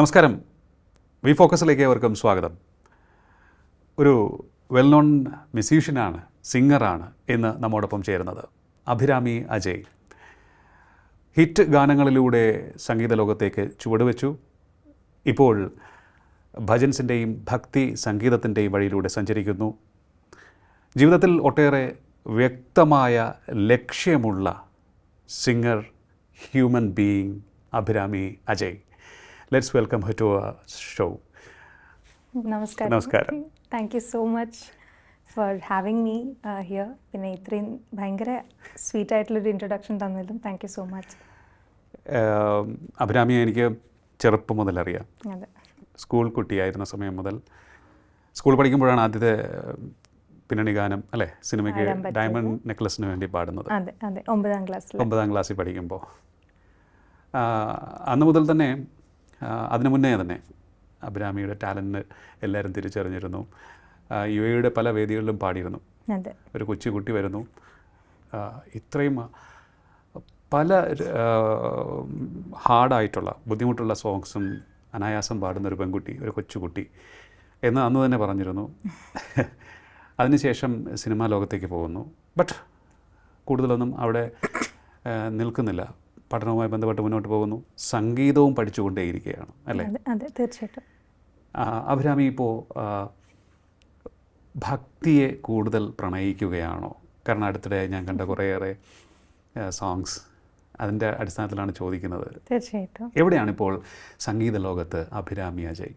നമസ്കാരം. വി ഫോക്കസിലേക്ക് ഏവർക്കും സ്വാഗതം. ഒരു വെൽ നോൺ മ്യൂസീഷ്യനാണ്, സിംഗറാണ് ഇന്ന് നമ്മോടൊപ്പം ചേരുന്നത് അഭിരാമി അജയ്. ഹിറ്റ് ഗാനങ്ങളിലൂടെ സംഗീത ലോകത്തേക്ക് ചുവടുവെച്ചു. ഇപ്പോൾ ഭജൻസിൻ്റെയും ഭക്തി സംഗീതത്തിൻ്റെയും വഴിയിലൂടെ സഞ്ചരിക്കുന്നു. ജീവിതത്തിൽ ഒട്ടേറെ വ്യക്തമായ ലക്ഷ്യമുള്ള singer, human being Abhirami Ajay. Let's welcome her to our show. നമസ്കാരം. Thank you so much for having me here. പിന്നെ ഇത്രയും ഭയങ്കര സ്വീറ്റ് ആയിട്ടുള്ളൊരു ഇൻട്രൊഡക്ഷൻ തന്നതിലും താങ്ക് യു സോ മച്ച്. അഭിരാമിയെ എനിക്ക് ചെറുപ്പം മുതൽ അറിയാം. അതെ, സ്കൂൾ കുട്ടിയായിരുന്ന സമയം മുതൽ. സ്കൂൾ പഠിക്കുമ്പോഴാണ് ആദ്യത്തെ പിന്നണി ഗാനം അല്ലേ സിനിമയ്ക്ക് ഡയമണ്ട് നെക്ലസിന് വേണ്ടി പാടുന്നത്. അതെ അതെ, 9ാം ക്ലാസ്സിൽ പഠിക്കുമ്പോൾ. അന്ന് മുതൽ തന്നെ, അതിനു മുന്നേ തന്നെ അഭിരാമിയുടെ ടാലൻറ്റ് എല്ലാവരും തിരിച്ചറിഞ്ഞിരുന്നു. യുഎയുടെ പല വേദികളിലും പാടിയിരുന്നു. ഒരു കൊച്ചുകുട്ടി വരുന്നു, ഇത്രയും പല ഹാർഡായിട്ടുള്ള ബുദ്ധിമുട്ടുള്ള സോങ്സും അനായാസം പാടുന്ന ഒരു പെൺകുട്ടി, ഒരു കൊച്ചുകുട്ടി എന്ന് അന്ന് തന്നെ പറഞ്ഞിരുന്നു. അതിനുശേഷം സിനിമാ ലോകത്തേക്ക് പോകുന്നു. ബട്ട് കൂടുതലൊന്നും അവിടെ നിൽക്കുന്നില്ല. പഠനവുമായി ബന്ധപ്പെട്ട് മുന്നോട്ട് പോകുന്നു. സംഗീതവും പഠിച്ചുകൊണ്ടേയിരിക്കുകയാണ് അല്ലേ? അതെ, തീർച്ചയായിട്ടും. അഭിരാമി ഇപ്പോൾ ഭക്തിയെ കൂടുതൽ പ്രണയിക്കുകയാണോ? കാരണം അടുത്തിടെ ഞാൻ കണ്ട കുറേയേറെ സോങ്സ്, അതിൻ്റെ അടിസ്ഥാനത്തിലാണ് ചോദിക്കുന്നത്. തീർച്ചയായിട്ടും. എവിടെയാണിപ്പോൾ സംഗീത ലോകത്ത് അഭിരാമി അജയ്?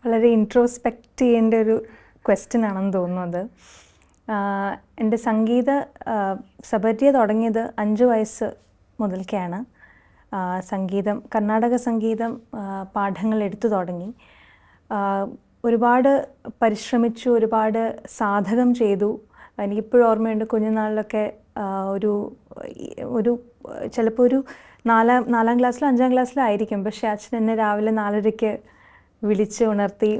വളരെ ഇൻട്രോസ്പെക്റ്റ് ചെയ്യേണ്ട ഒരു ക്വസ്റ്റ്യൻ ആണെന്ന് തോന്നുന്നത്. എൻ്റെ സംഗീത സബര്യ തുടങ്ങിയത് 5 വയസ്സ് മുതൽക്കാണ്. സംഗീതം, കർണാടക സംഗീതം പാഠങ്ങൾ എടുത്തു തുടങ്ങി. ഒരുപാട് പരിശ്രമിച്ചു, ഒരുപാട് സാധകം ചെയ്തു. എനിക്കിപ്പോഴും ഓർമ്മയുണ്ട്, കുഞ്ഞുനാളിലൊക്കെ ഒരു ചിലപ്പോൾ ഒരു 4ാം ക്ലാസ്സിലോ 5ാം ക്ലാസ്സിലോ ആയിരിക്കും. പക്ഷേ അച്ഛൻ എന്നെ രാവിലെ 4:30 വിളിച്ച് ഉണർത്തി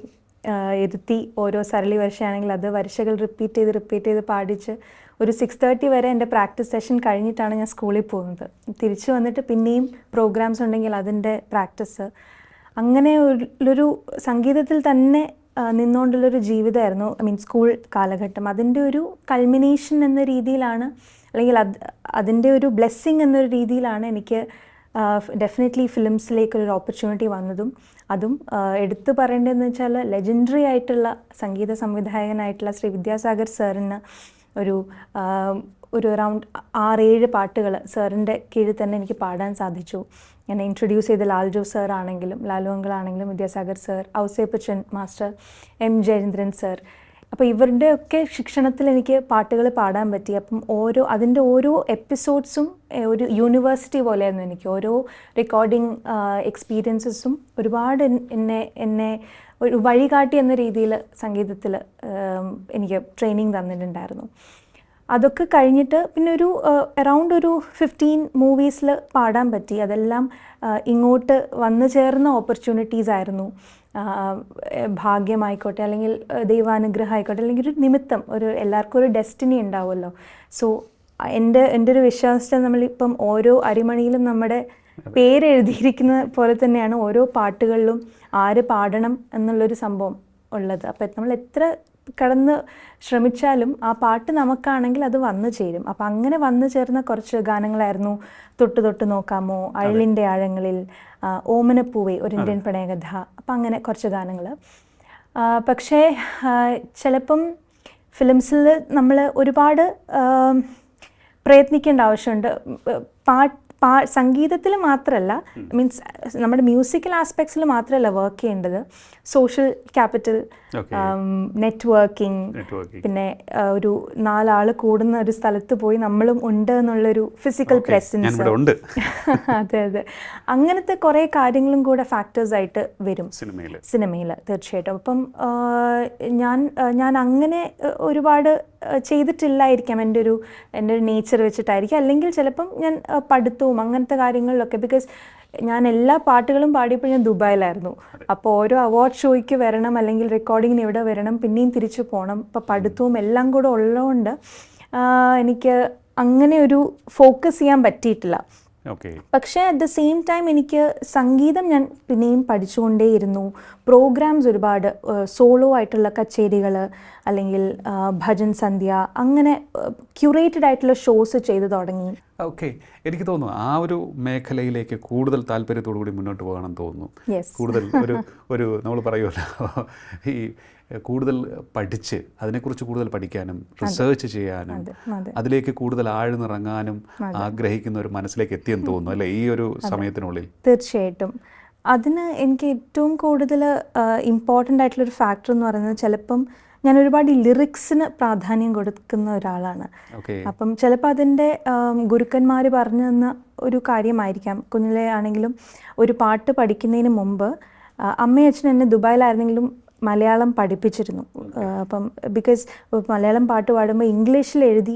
ഇരുത്തി ഓരോ സരളി വരിശയാണെങ്കിൽ അത് വരിശകൾ റിപ്പീറ്റ് ചെയ്ത് പാടിച്ച് ഒരു 6:30 വരെ എൻ്റെ പ്രാക്ടീസ് സെഷൻ കഴിഞ്ഞിട്ടാണ് ഞാൻ സ്കൂളിൽ പോകുന്നത്. തിരിച്ചു വന്നിട്ട് പിന്നെയും പ്രോഗ്രാംസ് ഉണ്ടെങ്കിൽ അതിൻ്റെ പ്രാക്ടീസ്. അങ്ങനെ ഒരു സംഗീതത്തിൽ തന്നെ നിന്നുകൊണ്ടുള്ളൊരു ജീവിതമായിരുന്നു. സ്കൂൾ കാലഘട്ടം. അതിൻ്റെ ഒരു കൾമിനേഷൻ എന്ന രീതിയിലാണ്, അല്ലെങ്കിൽ അതിൻ്റെ ഒരു ബ്ലെസ്സിങ് എന്നൊരു രീതിയിലാണ് എനിക്ക് ഡെഫിനറ്റ്ലി ഫിലിംസിലേക്കൊരു ഓപ്പർച്യൂണിറ്റി വന്നതും. അതും എടുത്തു പറയേണ്ടതെന്ന് വെച്ചാൽ ലെജൻഡറി ആയിട്ടുള്ള സംഗീത സംവിധായകനായിട്ടുള്ള ശ്രീ വിദ്യാസാഗർ സാറിന് ഒരു അറൗണ്ട് 6-7 പാട്ടുകൾ സാറിൻ്റെ കീഴിൽ തന്നെ എനിക്ക് പാടാൻ സാധിച്ചു. എന്നെ ഇൻട്രൊഡ്യൂസ് ചെയ്ത ലാൽജോ സാർ ആണെങ്കിലും, ലാലു അങ്കിൾ ആണെങ്കിലും, Vidyasagar sir, Ouseppachan master, M Jayachandran sir. അപ്പോൾ ഇവരുടെയൊക്കെ ശിക്ഷണത്തിൽ എനിക്ക് പാട്ടുകൾ പാടാൻ പറ്റി. അപ്പം അതിൻ്റെ ഓരോ എപ്പിസോഡ്സും ഒരു യൂണിവേഴ്സിറ്റി പോലെയായിരുന്നു എനിക്ക്. ഓരോ റെക്കോർഡിങ് എക്സ്പീരിയൻസസും ഒരുപാട് എന്നെ ഒരു വഴികാട്ടി എന്ന രീതിയിൽ സംഗീതത്തിൽ എനിക്ക് ട്രെയിനിങ് തന്നിട്ടുണ്ടായിരുന്നു. അതൊക്കെ കഴിഞ്ഞിട്ട് പിന്നെ ഒരു അറൗണ്ട് ഒരു 15 മൂവീസിൽ പാടാൻ പറ്റി. അതെല്ലാം ഇങ്ങോട്ട് വന്നു ചേർന്ന ഓപ്പർച്യൂണിറ്റീസ് ആയിരുന്നു. ഭാഗ്യമായിക്കോട്ടെ, അല്ലെങ്കിൽ ദൈവാനുഗ്രഹം ആയിക്കോട്ടെ, അല്ലെങ്കിൽ ഒരു നിമിത്തം, എല്ലാവർക്കും ഒരു ഡെസ്റ്റിനി ഉണ്ടാവുമല്ലോ. സോ എൻ്റെ ഒരു വിശ്വാസത്തിൽ നമ്മളിപ്പം ഓരോ അരിമണിയിലും നമ്മുടെ പേരെഴുതിയിരിക്കുന്ന പോലെ തന്നെയാണ് ഓരോ പാട്ടുകളിലും ആര് പാടണം എന്നുള്ളൊരു സംഭവം ഉള്ളത്. അപ്പം നമ്മൾ എത്ര കടന്ന് ശ്രമിച്ചാലും ആ പാട്ട് നമുക്കാണെങ്കിൽ അത് വന്നു ചേരും. അപ്പം അങ്ങനെ വന്നു ചേർന്ന കുറച്ച് ഗാനങ്ങളായിരുന്നു തൊട്ട് നോക്കാമോ, അഴലിൻ്റെ ആഴങ്ങളിൽ, ഓമനപ്പൂവേ, ഒരു ഇന്ത്യൻ പ്രണയകഥ. അപ്പം അങ്ങനെ കുറച്ച് ഗാനങ്ങൾ. പക്ഷേ ചിലപ്പം ഫിലിംസിൽ നമ്മൾ ഒരുപാട് പ്രയത്നിക്കേണ്ട ആവശ്യമുണ്ട്. സംഗീതത്തിൽ മാത്രമല്ല, മീൻസ് നമ്മുടെ മ്യൂസിക്കൽ ആസ്പെക്ട്സിൽ മാത്രമല്ല വർക്ക് ചെയ്യേണ്ടത്. സോഷ്യൽ ക്യാപിറ്റൽ, നെറ്റ്വർക്കിംഗ്, പിന്നെ ഒരു 4 ആൾ കൂടുന്ന ഒരു സ്ഥലത്ത് പോയി നമ്മളും ഉണ്ട് എന്നുള്ളൊരു ഫിസിക്കൽ പ്രസൻസ്. അതെ, അങ്ങനത്തെ കുറേ കാര്യങ്ങളും കൂടെ ഫാക്ടേഴ്സായിട്ട് വരും സിനിമയിൽ തീർച്ചയായിട്ടും. അപ്പം ഞാൻ അങ്ങനെ ഒരുപാട് ചെയ്തിട്ടില്ലായിരിക്കാം, എൻ്റെ ഒരു നേച്ചർ വെച്ചിട്ടായിരിക്കും. അല്ലെങ്കിൽ ചിലപ്പം ഞാൻ പഠിത്തവും അങ്ങനത്തെ കാര്യങ്ങളിലൊക്കെ, ബിക്കോസ് ഞാൻ എല്ലാ പാട്ടുകളും പാടിയപ്പോൾ ഞാൻ ദുബായിലായിരുന്നു. അപ്പോൾ ഓരോ അവാർഡ് ഷോയ്ക്ക് വരണം, അല്ലെങ്കിൽ റെക്കോർഡിങ്ങിന് ഇവിടെ വരണം, പിന്നെയും തിരിച്ചു പോകണം. ഇപ്പോൾ പഠിത്തവും എല്ലാം കൂടെ ഉള്ളതുകൊണ്ട് എനിക്ക് അങ്ങനെ ഒരു ഫോക്കസ് ചെയ്യാൻ പറ്റിയിട്ടില്ല. ഓക്കെ. പക്ഷേ അറ്റ് ദ സെയിം ടൈം എനിക്ക് സംഗീതം ഞാൻ പിന്നെയും പഠിച്ചുകൊണ്ടേയിരുന്നു. പ്രോഗ്രാംസ് ഒരുപാട് സോളോ ആയിട്ടുള്ള കച്ചേരികൾ അല്ലെങ്കിൽ ഭജൻ സന്ധ്യ അങ്ങനെ ക്യൂറേറ്റഡ് ആയിട്ടുള്ള ഷോസ് ചെയ്തു തുടങ്ങി. ഓക്കെ. എനിക്ക് തോന്നുന്നു ആ ഒരു മേഖലയിലേക്ക് കൂടുതൽ താല്പര്യത്തോടു കൂടി മുന്നോട്ട് പോകണമെന്ന് തോന്നുന്നു. കൂടുതൽ ഒരു നമ്മൾ പറയുമല്ലോ ഈ കൂടുതൽ പഠിച്ച് അതിനെക്കുറിച്ച് കൂടുതൽ പഠിക്കാനും റിസർച്ച് ചെയ്യാനും അതിലേക്ക് കൂടുതൽ ആഴ്ന്നിറങ്ങാനും ആഗ്രഹിക്കുന്ന ഒരു മനസ്സിലേക്ക് എത്തിയെന്ന് തോന്നുന്നു അല്ലേ ഈ ഒരു സമയത്തിനുള്ളിൽ? തീർച്ചയായിട്ടും. അതിന് എനിക്ക് ഏറ്റവും കൂടുതൽ ഇമ്പോർട്ടൻ്റ് ആയിട്ടുള്ളൊരു ഫാക്ടർ എന്ന് പറയുന്നത് ചിലപ്പം ഞാൻ ഒരുപാട് ലിറിക്സിന് പ്രാധാന്യം കൊടുക്കുന്ന ഒരാളാണ്. അപ്പം ചിലപ്പോൾ അതിൻ്റെ ഗുരുക്കന്മാർ പറഞ്ഞു തന്ന ഒരു കാര്യമായിരിക്കാം. കുഞ്ഞിലെ ആണെങ്കിലും ഒരു പാട്ട് പഠിക്കുന്നതിന് മുമ്പ് അമ്മയും അച്ഛനും എന്നെ ദുബായിലായിരുന്നെങ്കിലും മലയാളം പഠിപ്പിച്ചിരുന്നു. അപ്പം ബിക്കോസ് മലയാളം പാട്ട് പാടുമ്പോൾ ഇംഗ്ലീഷിൽ എഴുതി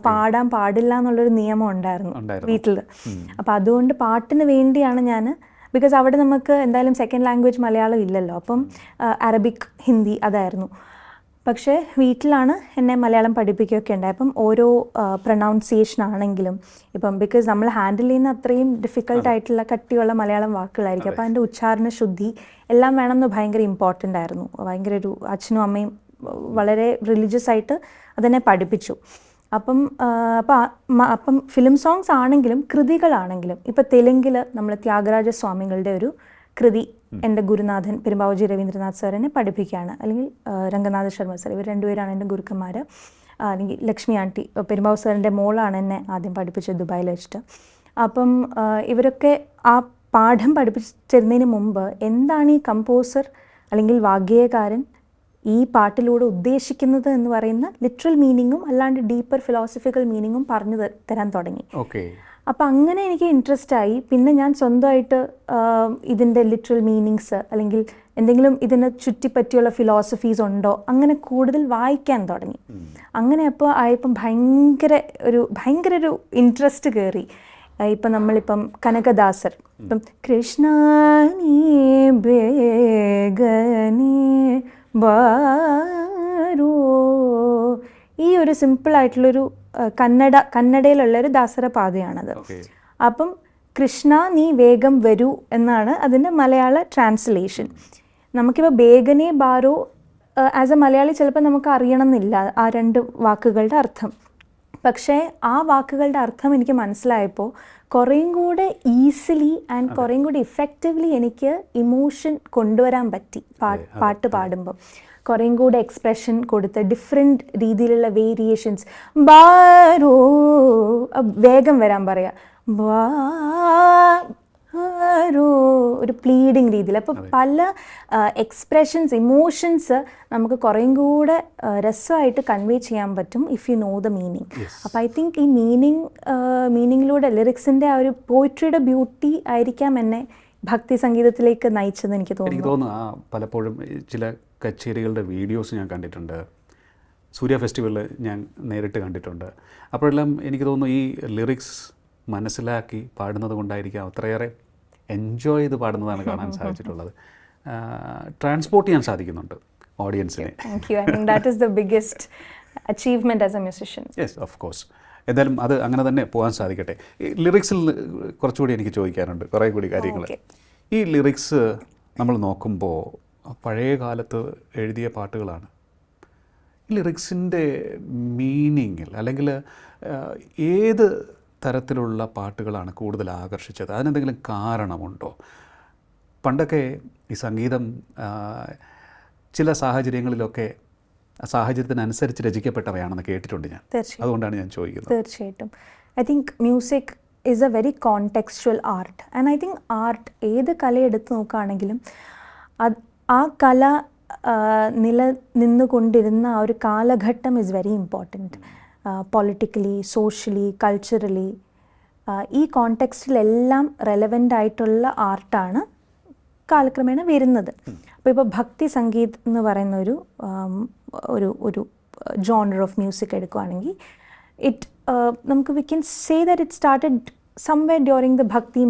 പാടാൻ പാടില്ല എന്നുള്ളൊരു നിയമം ഉണ്ടായിരുന്നു വീട്ടിൽ. അപ്പം അതുകൊണ്ട് പാട്ടിന് വേണ്ടിയാണ് ഞാൻ, ബിക്കോസ് അവിടെ നമുക്ക് എന്തായാലും സെക്കൻഡ് ലാംഗ്വേജ് മലയാളം ഇല്ലല്ലോ, അപ്പം അറബിക്, ഹിന്ദി അതായിരുന്നു. പക്ഷേ വീട്ടിലാണ് എന്നെ മലയാളം പഠിപ്പിക്കുകയൊക്കെ ഉണ്ടായി. അപ്പം ഓരോ പ്രൊനൗൺസിയേഷൻ ആണെങ്കിലും ഇപ്പം ബിക്കോസ് നമ്മൾ ഹാൻഡിൽ ചെയ്യുന്ന അത്രയും ഡിഫിക്കൽട്ടായിട്ടുള്ള കട്ടിയുള്ള മലയാളം വാക്കുകളായിരിക്കും. അപ്പോൾ അതിൻ്റെ ഉച്ചാരണ ശുദ്ധി എല്ലാം വേണമെന്ന് ഭയങ്കര ഇമ്പോർട്ടൻ്റ് ആയിരുന്നു. ഭയങ്കര ഒരു അച്ഛനും അമ്മയും വളരെ റിലീജിയസ് ആയിട്ട് അതെന്നെ പഠിപ്പിച്ചു. അപ്പം ഫിലിം സോങ്സ് ആണെങ്കിലും കൃതികളാണെങ്കിലും ഇപ്പം തെലുങ്കിൽ നമ്മൾ ത്യാഗരാജ സ്വാമികളുടെ ഒരു കൃതി എൻ്റെ ഗുരുനാഥൻ പെരുമ്പാവൂർ രവീന്ദ്രനാഥ് സാർ എന്നെ പഠിപ്പിക്കുകയാണ്, അല്ലെങ്കിൽ രംഗനാഥ ശർമ്മ സാർ, ഇവർ രണ്ടുപേരാണ് എൻ്റെ ഗുരുക്കന്മാർ. അല്ലെങ്കിൽ ലക്ഷ്മി ആൻറ്റി, പെരുമ്പാവൂർ സാറിൻ്റെ മോളാണ് എന്നെ ആദ്യം പഠിപ്പിച്ചത് ദുബായിൽ വെച്ചിട്ട്. അപ്പം ഇവരൊക്കെ ആ പാഠം പഠിപ്പിച്ചിരുന്നതിന് മുമ്പ് എന്താണ് ഈ കമ്പോസർ അല്ലെങ്കിൽ വാഗ്ഗേയകാരൻ ഈ പാട്ടിലൂടെ ഉദ്ദേശിക്കുന്നത് എന്ന് പറയുന്ന ലിറ്ററൽ മീനിങ്ങും അല്ലാണ്ട് ഡീപ്പർ ഫിലോസഫിക്കൽ മീനിങ്ങും പറഞ്ഞു തരാൻ തുടങ്ങി. അപ്പം അങ്ങനെ എനിക്ക് ഇൻട്രസ്റ്റ് ആയി. പിന്നെ ഞാൻ സ്വന്തമായിട്ട് ഇതിൻ്റെ ലിറ്ററൽ മീനിങ്സ് അല്ലെങ്കിൽ എന്തെങ്കിലും ഇതിനെ ചുറ്റിപ്പറ്റിയുള്ള ഫിലോസഫീസ് ഉണ്ടോ അങ്ങനെ കൂടുതൽ വായിക്കാൻ തുടങ്ങി. അങ്ങനെ അപ്പോൾ ആയപ്പം ഭയങ്കര ഒരു ഇൻട്രസ്റ്റ് കയറി. ഇപ്പം നമ്മളിപ്പം കനകദാസർ, ഇപ്പം കൃഷ്ണ നീ ബേഗനേ ബാരോ, ഈ ഒരു സിമ്പിളായിട്ടുള്ളൊരു കന്നഡയിലുള്ളൊരു ദാസര പാതയാണത്. അപ്പം കൃഷ്ണ നീ വേഗം വരൂ എന്നാണ് അതിൻ്റെ മലയാള ട്രാൻസ്ലേഷൻ. നമുക്കിപ്പോൾ ബേഗനെ ബാരോ ആസ് എ മലയാളി ചിലപ്പോൾ നമുക്ക് അറിയണമെന്നില്ല ആ രണ്ട് വാക്കുകളുടെ അർത്ഥം. പക്ഷേ ആ വാക്കുകളുടെ അർത്ഥം എനിക്ക് മനസ്സിലായപ്പോൾ കുറേയും കൂടെ ഈസിലി ആൻഡ് കുറേയും കൂടി ഇഫക്റ്റീവ്ലി എനിക്ക് ഇമോഷൻ കൊണ്ടുവരാൻ പറ്റി പാട്ട് പാടുമ്പോൾ. കുറേയും കൂടെ എക്സ്പ്രഷൻ കൊടുത്ത് ഡിഫറെൻറ്റ് രീതിയിലുള്ള വേരിയേഷൻസ്. ബാരോ വേഗം വരാൻ പറയാം, ബാരോ ഒരു പ്ലീഡിങ് രീതിയിൽ. അപ്പോൾ പല എക്സ്പ്രഷൻസ്, ഇമോഷൻസ് നമുക്ക് കുറേയും കൂടെ രസമായിട്ട് കൺവേ ചെയ്യാൻ പറ്റും if you know the meaning. അപ്പോൾ ഐ തിങ്ക് ഈ മീനിങ്ങിലൂടെ ലിറിക്സിൻ്റെ ആ ഒരു പോയിട്രിയുടെ ബ്യൂട്ടി ആയിരിക്കാം എന്നെ ഭക്തി സംഗീതത്തിലേക്ക് നയിച്ചതെന്ന് എനിക്ക് തോന്നുന്നു. പലപ്പോഴും ചില കച്ചേരികളുടെ വീഡിയോസ് ഞാൻ കണ്ടിട്ടുണ്ട്, സൂര്യ ഫെസ്റ്റിവലിൽ ഞാൻ നേരിട്ട് കണ്ടിട്ടുണ്ട്. അപ്പോഴെല്ലാം എനിക്ക് തോന്നുന്നു ഈ ലിറിക്സ് മനസ്സിലാക്കി പാടുന്നത് കൊണ്ടായിരിക്കാം അത്രയേറെ എൻജോയ് ചെയ്ത് പാടുന്നതാണ് കാണാൻ സാധിച്ചിട്ടുള്ളത്. ട്രാൻസ്പോർട്ട് ചെയ്യാൻ സാധിക്കുന്നുണ്ട് ഓഡിയൻസിനെ. Yes, of course. എന്തായാലും അത് അങ്ങനെ തന്നെ പോകാൻ സാധിക്കട്ടെ. ഈ ലിറിക്സിൽ കുറച്ചുകൂടി എനിക്ക് ചോദിക്കാനുണ്ട് കുറേ കൂടി കാര്യങ്ങൾ. ഈ ലിറിക്സ് നമ്മൾ നോക്കുമ്പോൾ പഴയ കാലത്ത് എഴുതിയ പാട്ടുകളാണ്. ഈ ലിറിക്സിൻ്റെ മീനിങ്ങിൽ അല്ലെങ്കിൽ ഏത് തരത്തിലുള്ള പാട്ടുകളാണ് കൂടുതൽ ആകർഷിച്ചത്? അതിനെന്തെങ്കിലും കാരണമുണ്ടോ? പണ്ടൊക്കെ ഈ സംഗീതം ചില സാഹചര്യങ്ങളിലൊക്കെ സാഹചര്യത്തിനനുസരിച്ച് രചിക്കപ്പെട്ടവയാണെന്ന് കേട്ടിട്ടുണ്ട് ഞാൻ. അതുകൊണ്ടാണ് ഞാൻ ചോദിക്കുന്നത്. തീർച്ചയായിട്ടും. I think music is a very contextual art. And I think art ഏത് കലയെടുത്ത് നോക്കുകയാണെങ്കിലും ആ കല നിലനിന്നുകൊണ്ടിരുന്ന ആ ഒരു കാലഘട്ടം is very important. Politically, socially, culturally ഈ കോണ്ടെക്സ്റ്റിലെല്ലാം റെലവൻ്റ് ആയിട്ടുള്ള ആർട്ടാണ് കാലക്രമേണ വരുന്നത്. അപ്പോൾ ഇപ്പോൾ ഭക്തി സംഗീത് എന്ന് പറയുന്ന ഒരു ജോണർ ഓഫ് മ്യൂസിക് എടുക്കുകയാണെങ്കിൽ നമുക്ക് we can say that it started somewhere during the ഭക്തി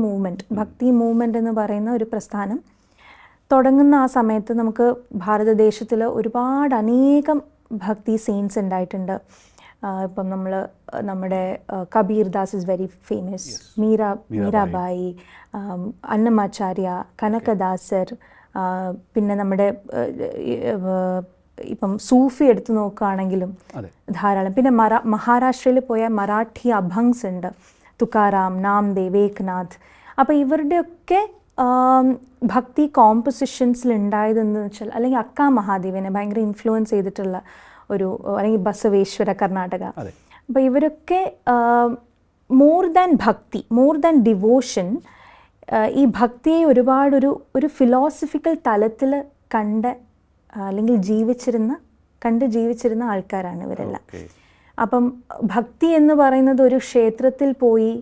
മൂവ്മെൻറ്റ് എന്ന് പറയുന്ന ഒരു പ്രസ്ഥാനം തുടങ്ങുന്ന ആ സമയത്ത് നമുക്ക് ഭാരതദേശത്തിൽ അനേകം ഭക്തി സെയിൻസ് ഉണ്ടായിട്ടുണ്ട്. ഇപ്പം നമ്മുടെ Kabir Das is very famous, Mirabai, Annamacharya, കനകദാസർ, പിന്നെ നമ്മുടെ ഇപ്പം സൂഫി എടുത്തു നോക്കുകയാണെങ്കിലും ധാരാളം. പിന്നെ മഹാരാഷ്ട്രയിൽ പോയാൽ മറാഠി അഭംഗ്സ് ഉണ്ട്, തുക്കാറാം, നാംദേവ്, ഏക്നാഥ്. അപ്പോൾ ഇവരുടെയൊക്കെ ഭക്തി കോമ്പോസിഷൻസിൽ ഉണ്ടായതെന്ന് വെച്ചാൽ, അല്ലെങ്കിൽ അക്ക മഹാദേവനെ ഭയങ്കര ഇൻഫ്ലുവൻസ് ചെയ്തിട്ടുള്ള ഒരു, അല്ലെങ്കിൽ ബസവേശ്വര കർണാടക. അപ്പോൾ ഇവരൊക്കെ മോർ ദാൻ ഭക്തി, മോർ ദാൻ ഡിവോഷൻ, ഈ ഭക്തിയെ ഒരുപാട് ഒരു ഫിലോസഫിക്കൽ തലത്തിൽ അല്ലെങ്കിൽ ജീവിച്ചിരുന്ന ആൾക്കാരാണ് ഇവരെല്ലാം. അപ്പം ഭക്തി എന്ന് പറയുന്നത് ഒരു ക്ഷേത്രത്തിൽ പോയി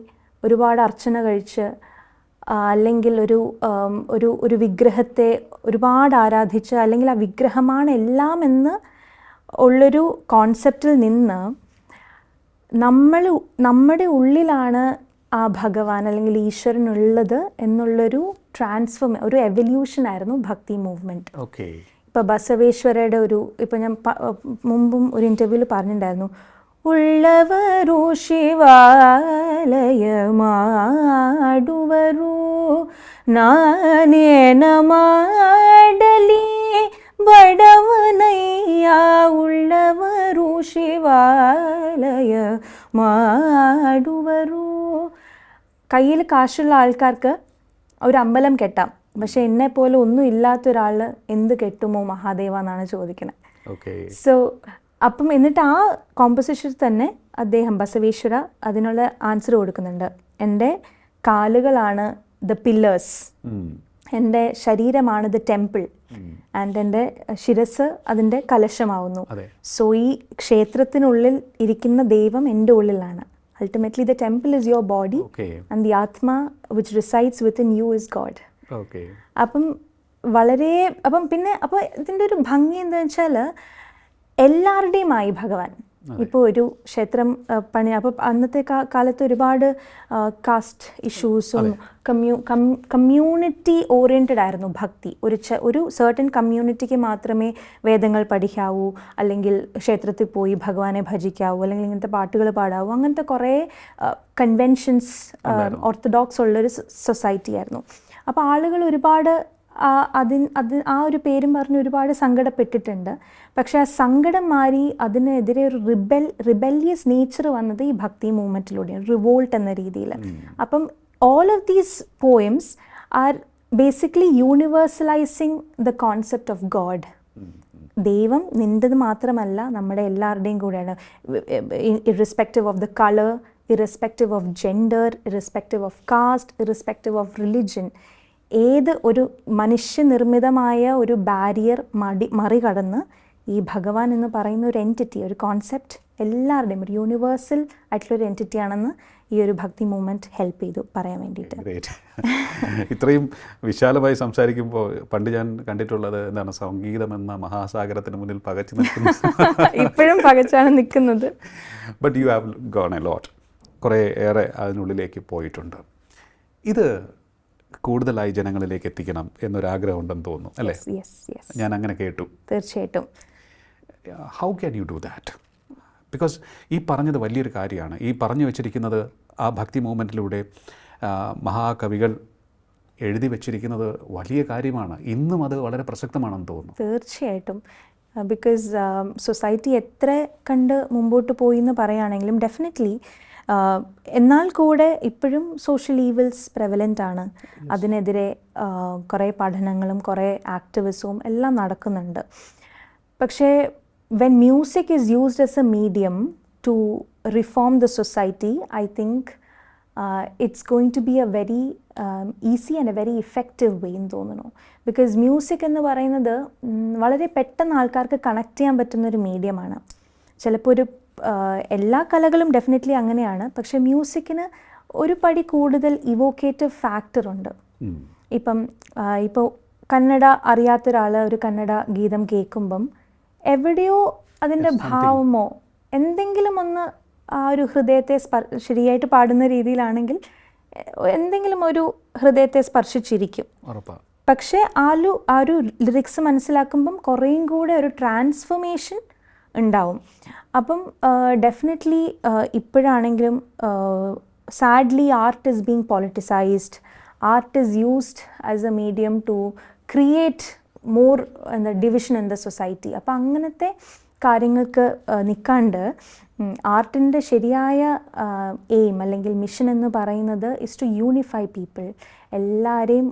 ഒരുപാട് അർച്ചന കഴിച്ച്, അല്ലെങ്കിൽ ഒരു വിഗ്രഹത്തെ ഒരുപാട് ആരാധിച്ച്, അല്ലെങ്കിൽ ആ വിഗ്രഹമാണ് എല്ലാം എന്ന് ഉള്ളൊരു കോൺസെപ്റ്റിൽ നിന്ന് നമ്മുടെ ഉള്ളിലാണ് ആ ഭഗവാൻ അല്ലെങ്കിൽ ഈശ്വരൻ ഉള്ളത് എന്നുള്ളൊരു ഒരു എവല്യൂഷൻ ആയിരുന്നു ഭക്തി മൂവ്മെൻറ്റ്. ഇപ്പോൾ ബസവേശ്വരയുടെ ഇപ്പോൾ ഞാൻ മുമ്പും ഒരു ഇൻ്റർവ്യൂവിൽ പറഞ്ഞിട്ടുണ്ടായിരുന്നു, ഉള്ളവരു ಶಿವಾಲಯಮಾಡುವರು ನಾನೇನ ಮಾಡಲಿ ಬಡವನಯ್ಯ ಉಳ್ಳವರು ಶಿವಾಲಯಮಾಡುವರು. കയ്യിൽ കാശുള്ള ആൾക്കാർക്ക് ഒരു അമ്പലം കെട്ടാം, പക്ഷെ എന്നെ പോലെ ഒന്നും ഇല്ലാത്ത ഒരാൾ എന്ത് കെട്ടുമോ മഹാദേവ എന്നാണ് ചോദിക്കുന്നത്. സോ അപ്പം എന്നിട്ട് ആ കോമ്പോസിഷൻ തന്നെ അദ്ദേഹം ബസവേശ്വര അതിനുള്ള ആൻസർ കൊടുക്കുന്നുണ്ട്. എൻ്റെ കാലുകളാണ് ദ പില്ലേഴ്സ്, എൻ്റെ ശരീരമാണ് ദ ടെമ്പിൾ, ആൻഡ് എൻ്റെ ശിരസ് അതിൻ്റെ കലശമാവുന്നു. സോ ഈ ക്ഷേത്രത്തിനുള്ളിൽ ഇരിക്കുന്ന ദൈവം എൻ്റെ ഉള്ളിലാണ്. Ultimately the temple is your body, and the atma which resides within you is God. അപ്പം ഇതിൻ്റെ ഒരു ഭംഗി എന്താണെന്ന് വെച്ചാൽ എല്ലാവരുടെയുമായി ഭഗവാൻ. ഇപ്പോൾ ഒരു ക്ഷേത്രം പണി, അപ്പോൾ അന്നത്തെ കാലത്ത് ഒരുപാട് കാസ്റ്റ് ഇഷ്യൂസും കമ്മ്യൂണിറ്റി ഓറിയൻറ്റഡ് ആയിരുന്നു ഭക്തി. ഒരു സർട്ടൻ കമ്മ്യൂണിറ്റിക്ക് മാത്രമേ വേദങ്ങൾ പഠിക്കാവൂ, അല്ലെങ്കിൽ ക്ഷേത്രത്തിൽ പോയി ഭഗവാനെ ഭജിക്കാവൂ, അല്ലെങ്കിൽ ഇങ്ങനത്തെ പാട്ടുകൾ പാടാവൂ, അങ്ങനത്തെ കുറേ കൺവെൻഷൻസ് ഓർത്തഡോക്സ് ഉള്ളൊരു സൊസൈറ്റി ആയിരുന്നു. അപ്പോൾ ആളുകൾ ഒരുപാട് ആ ഒരു പേരും പറഞ്ഞ് ഒരുപാട് സങ്കടപ്പെട്ടിട്ടുണ്ട്. പക്ഷെ ആ സങ്കടം മാറി അതിനെതിരെ ഒരു റിബല്യസ് നേച്ചർ വന്നത് ഈ ഭക്തി മൂവ്മെൻറ്റിലൂടെയാണ്, റിവോൾട്ട് എന്ന രീതിയിൽ. അപ്പം all of these poems are basically universalizing the concept of God. ദൈവം നിൻ്റെത് മാത്രമല്ല, നമ്മുടെ എല്ലാവരുടെയും കൂടെയാണ്. Irrespective of the colour, irrespective of gender, irrespective of caste, irrespective of religion, ഏത് ഒരു മനുഷ്യനിർമ്മിതമായ ഒരു ബാരിയർ മറികടന്ന് ഈ ഭഗവാൻ എന്ന് പറയുന്ന ഒരു എൻറ്റിറ്റി, ഒരു കോൺസെപ്റ്റ് എല്ലാവരുടെയും ഒരു യൂണിവേഴ്സൽ ആയിട്ടുള്ളൊരു എൻറ്റിറ്റി ആണെന്ന് ഈ ഒരു ഭക്തി മൂവ്മെൻറ്റ് ഹെൽപ്പ് ചെയ്തു പറയാൻ വേണ്ടിയിട്ട്. ഇത്രയും വിശാലമായി സംസാരിക്കുമ്പോൾ പണ്ട് ഞാൻ കണ്ടിട്ടുള്ളത് എന്താണ്, സംഗീതം എന്ന മഹാസാഗരത്തിന് മുന്നിൽ പകച്ചു നിൽക്കുന്നത്. ഇപ്പോഴും പകച്ചാണ് നിൽക്കുന്നത്. But you have gone a lot, കുറേ ഏറെ അതിനുള്ളിലേക്ക് പോയിട്ടുണ്ട്. ഇത് കൂടുതലായി ജനങ്ങളിലേക്ക് എത്തിക്കണം എന്നൊരാഗ്രഹം ഉണ്ടെന്ന് തോന്നുന്നു, അല്ലേ? ഞാൻ അങ്ങനെ കേട്ടു. തീർച്ചയായിട്ടും. How can you do that? Because ഈ പറഞ്ഞത് വലിയൊരു കാര്യമാണ്. ഈ പറഞ്ഞു വെച്ചിരിക്കുന്നത് ആ ഭക്തി മൂവ്മെൻറ്റിലൂടെ മഹാകവികൾ എഴുതി വച്ചിരിക്കുന്നത് വലിയ കാര്യമാണ്. ഇന്നും അത് വളരെ പ്രസക്തമാണെന്ന് തോന്നുന്നു. തീർച്ചയായിട്ടും. ബിക്കോസ് സൊസൈറ്റി എത്ര കണ്ട് മുമ്പോട്ട് പോയി എന്ന് പറയുകയാണെങ്കിലും ഡെഫിനറ്റ്ലി എന്നാൽ കൂടെ ഇപ്പോഴും സോഷ്യൽ ഈവിൽസ് പ്രെവലൻ്റ് ആണ്. അതിനെതിരെ കുറേ പഠനങ്ങളും കുറേ ആക്ടിവിസവും എല്ലാം നടക്കുന്നുണ്ട്. പക്ഷേ when music is used as a medium to reform the society, I think it's going to be a very easy and a very effective way എന്ന് തോന്നുന്നു. ബിക്കോസ് മ്യൂസിക് എന്ന് പറയുന്നത് വളരെ പെട്ടെന്ന് ആൾക്കാർക്ക് കണക്ട് ചെയ്യാൻ പറ്റുന്നൊരു മീഡിയമാണ്. ചിലപ്പോൾ എല്ലാ കലകളും ഡെഫിനറ്റ്ലി അങ്ങനെയാണ്, പക്ഷേ മ്യൂസിക്കിന് ഒരു പടി കൂടുതൽ ഇവോക്കേറ്റീവ് ഫാക്ടറുണ്ട്. ഇപ്പോൾ കന്നഡ അറിയാത്ത ഒരാൾ ഒരു കന്നഡ ഗീതം കേൾക്കുമ്പം എവിടെയോ അതിൻ്റെ ഭാവമോ എന്തെങ്കിലും ഒന്ന് ആ ഒരു ഹൃദയത്തെ ശരിയായിട്ട് പാടുന്ന രീതിയിലാണെങ്കിൽ എന്തെങ്കിലും ഒരു ഹൃദയത്തെ സ്പർശിച്ചിരിക്കും. പക്ഷേ ആ ഒരു ലിറിക്സ് മനസ്സിലാക്കുമ്പം കുറേയും കൂടെ ഒരു ട്രാൻസ്ഫോർമേഷൻ ഉണ്ടാവും. അപ്പം ഡെഫിനറ്റ്ലി ഇപ്പോഴാണെങ്കിലും sadly art is being politicised. Art is used as a medium to create more division in the society. അപ്പം അങ്ങനത്തെ കാര്യങ്ങൾക്ക് നിൽക്കാണ്ട് ആർട്ടിൻ്റെ ശരിയായ എയിം അല്ലെങ്കിൽ മിഷൻ എന്ന് പറയുന്നത് ഇസ് ടു യൂണിഫൈ പീപ്പിൾ. എല്ലാവരെയും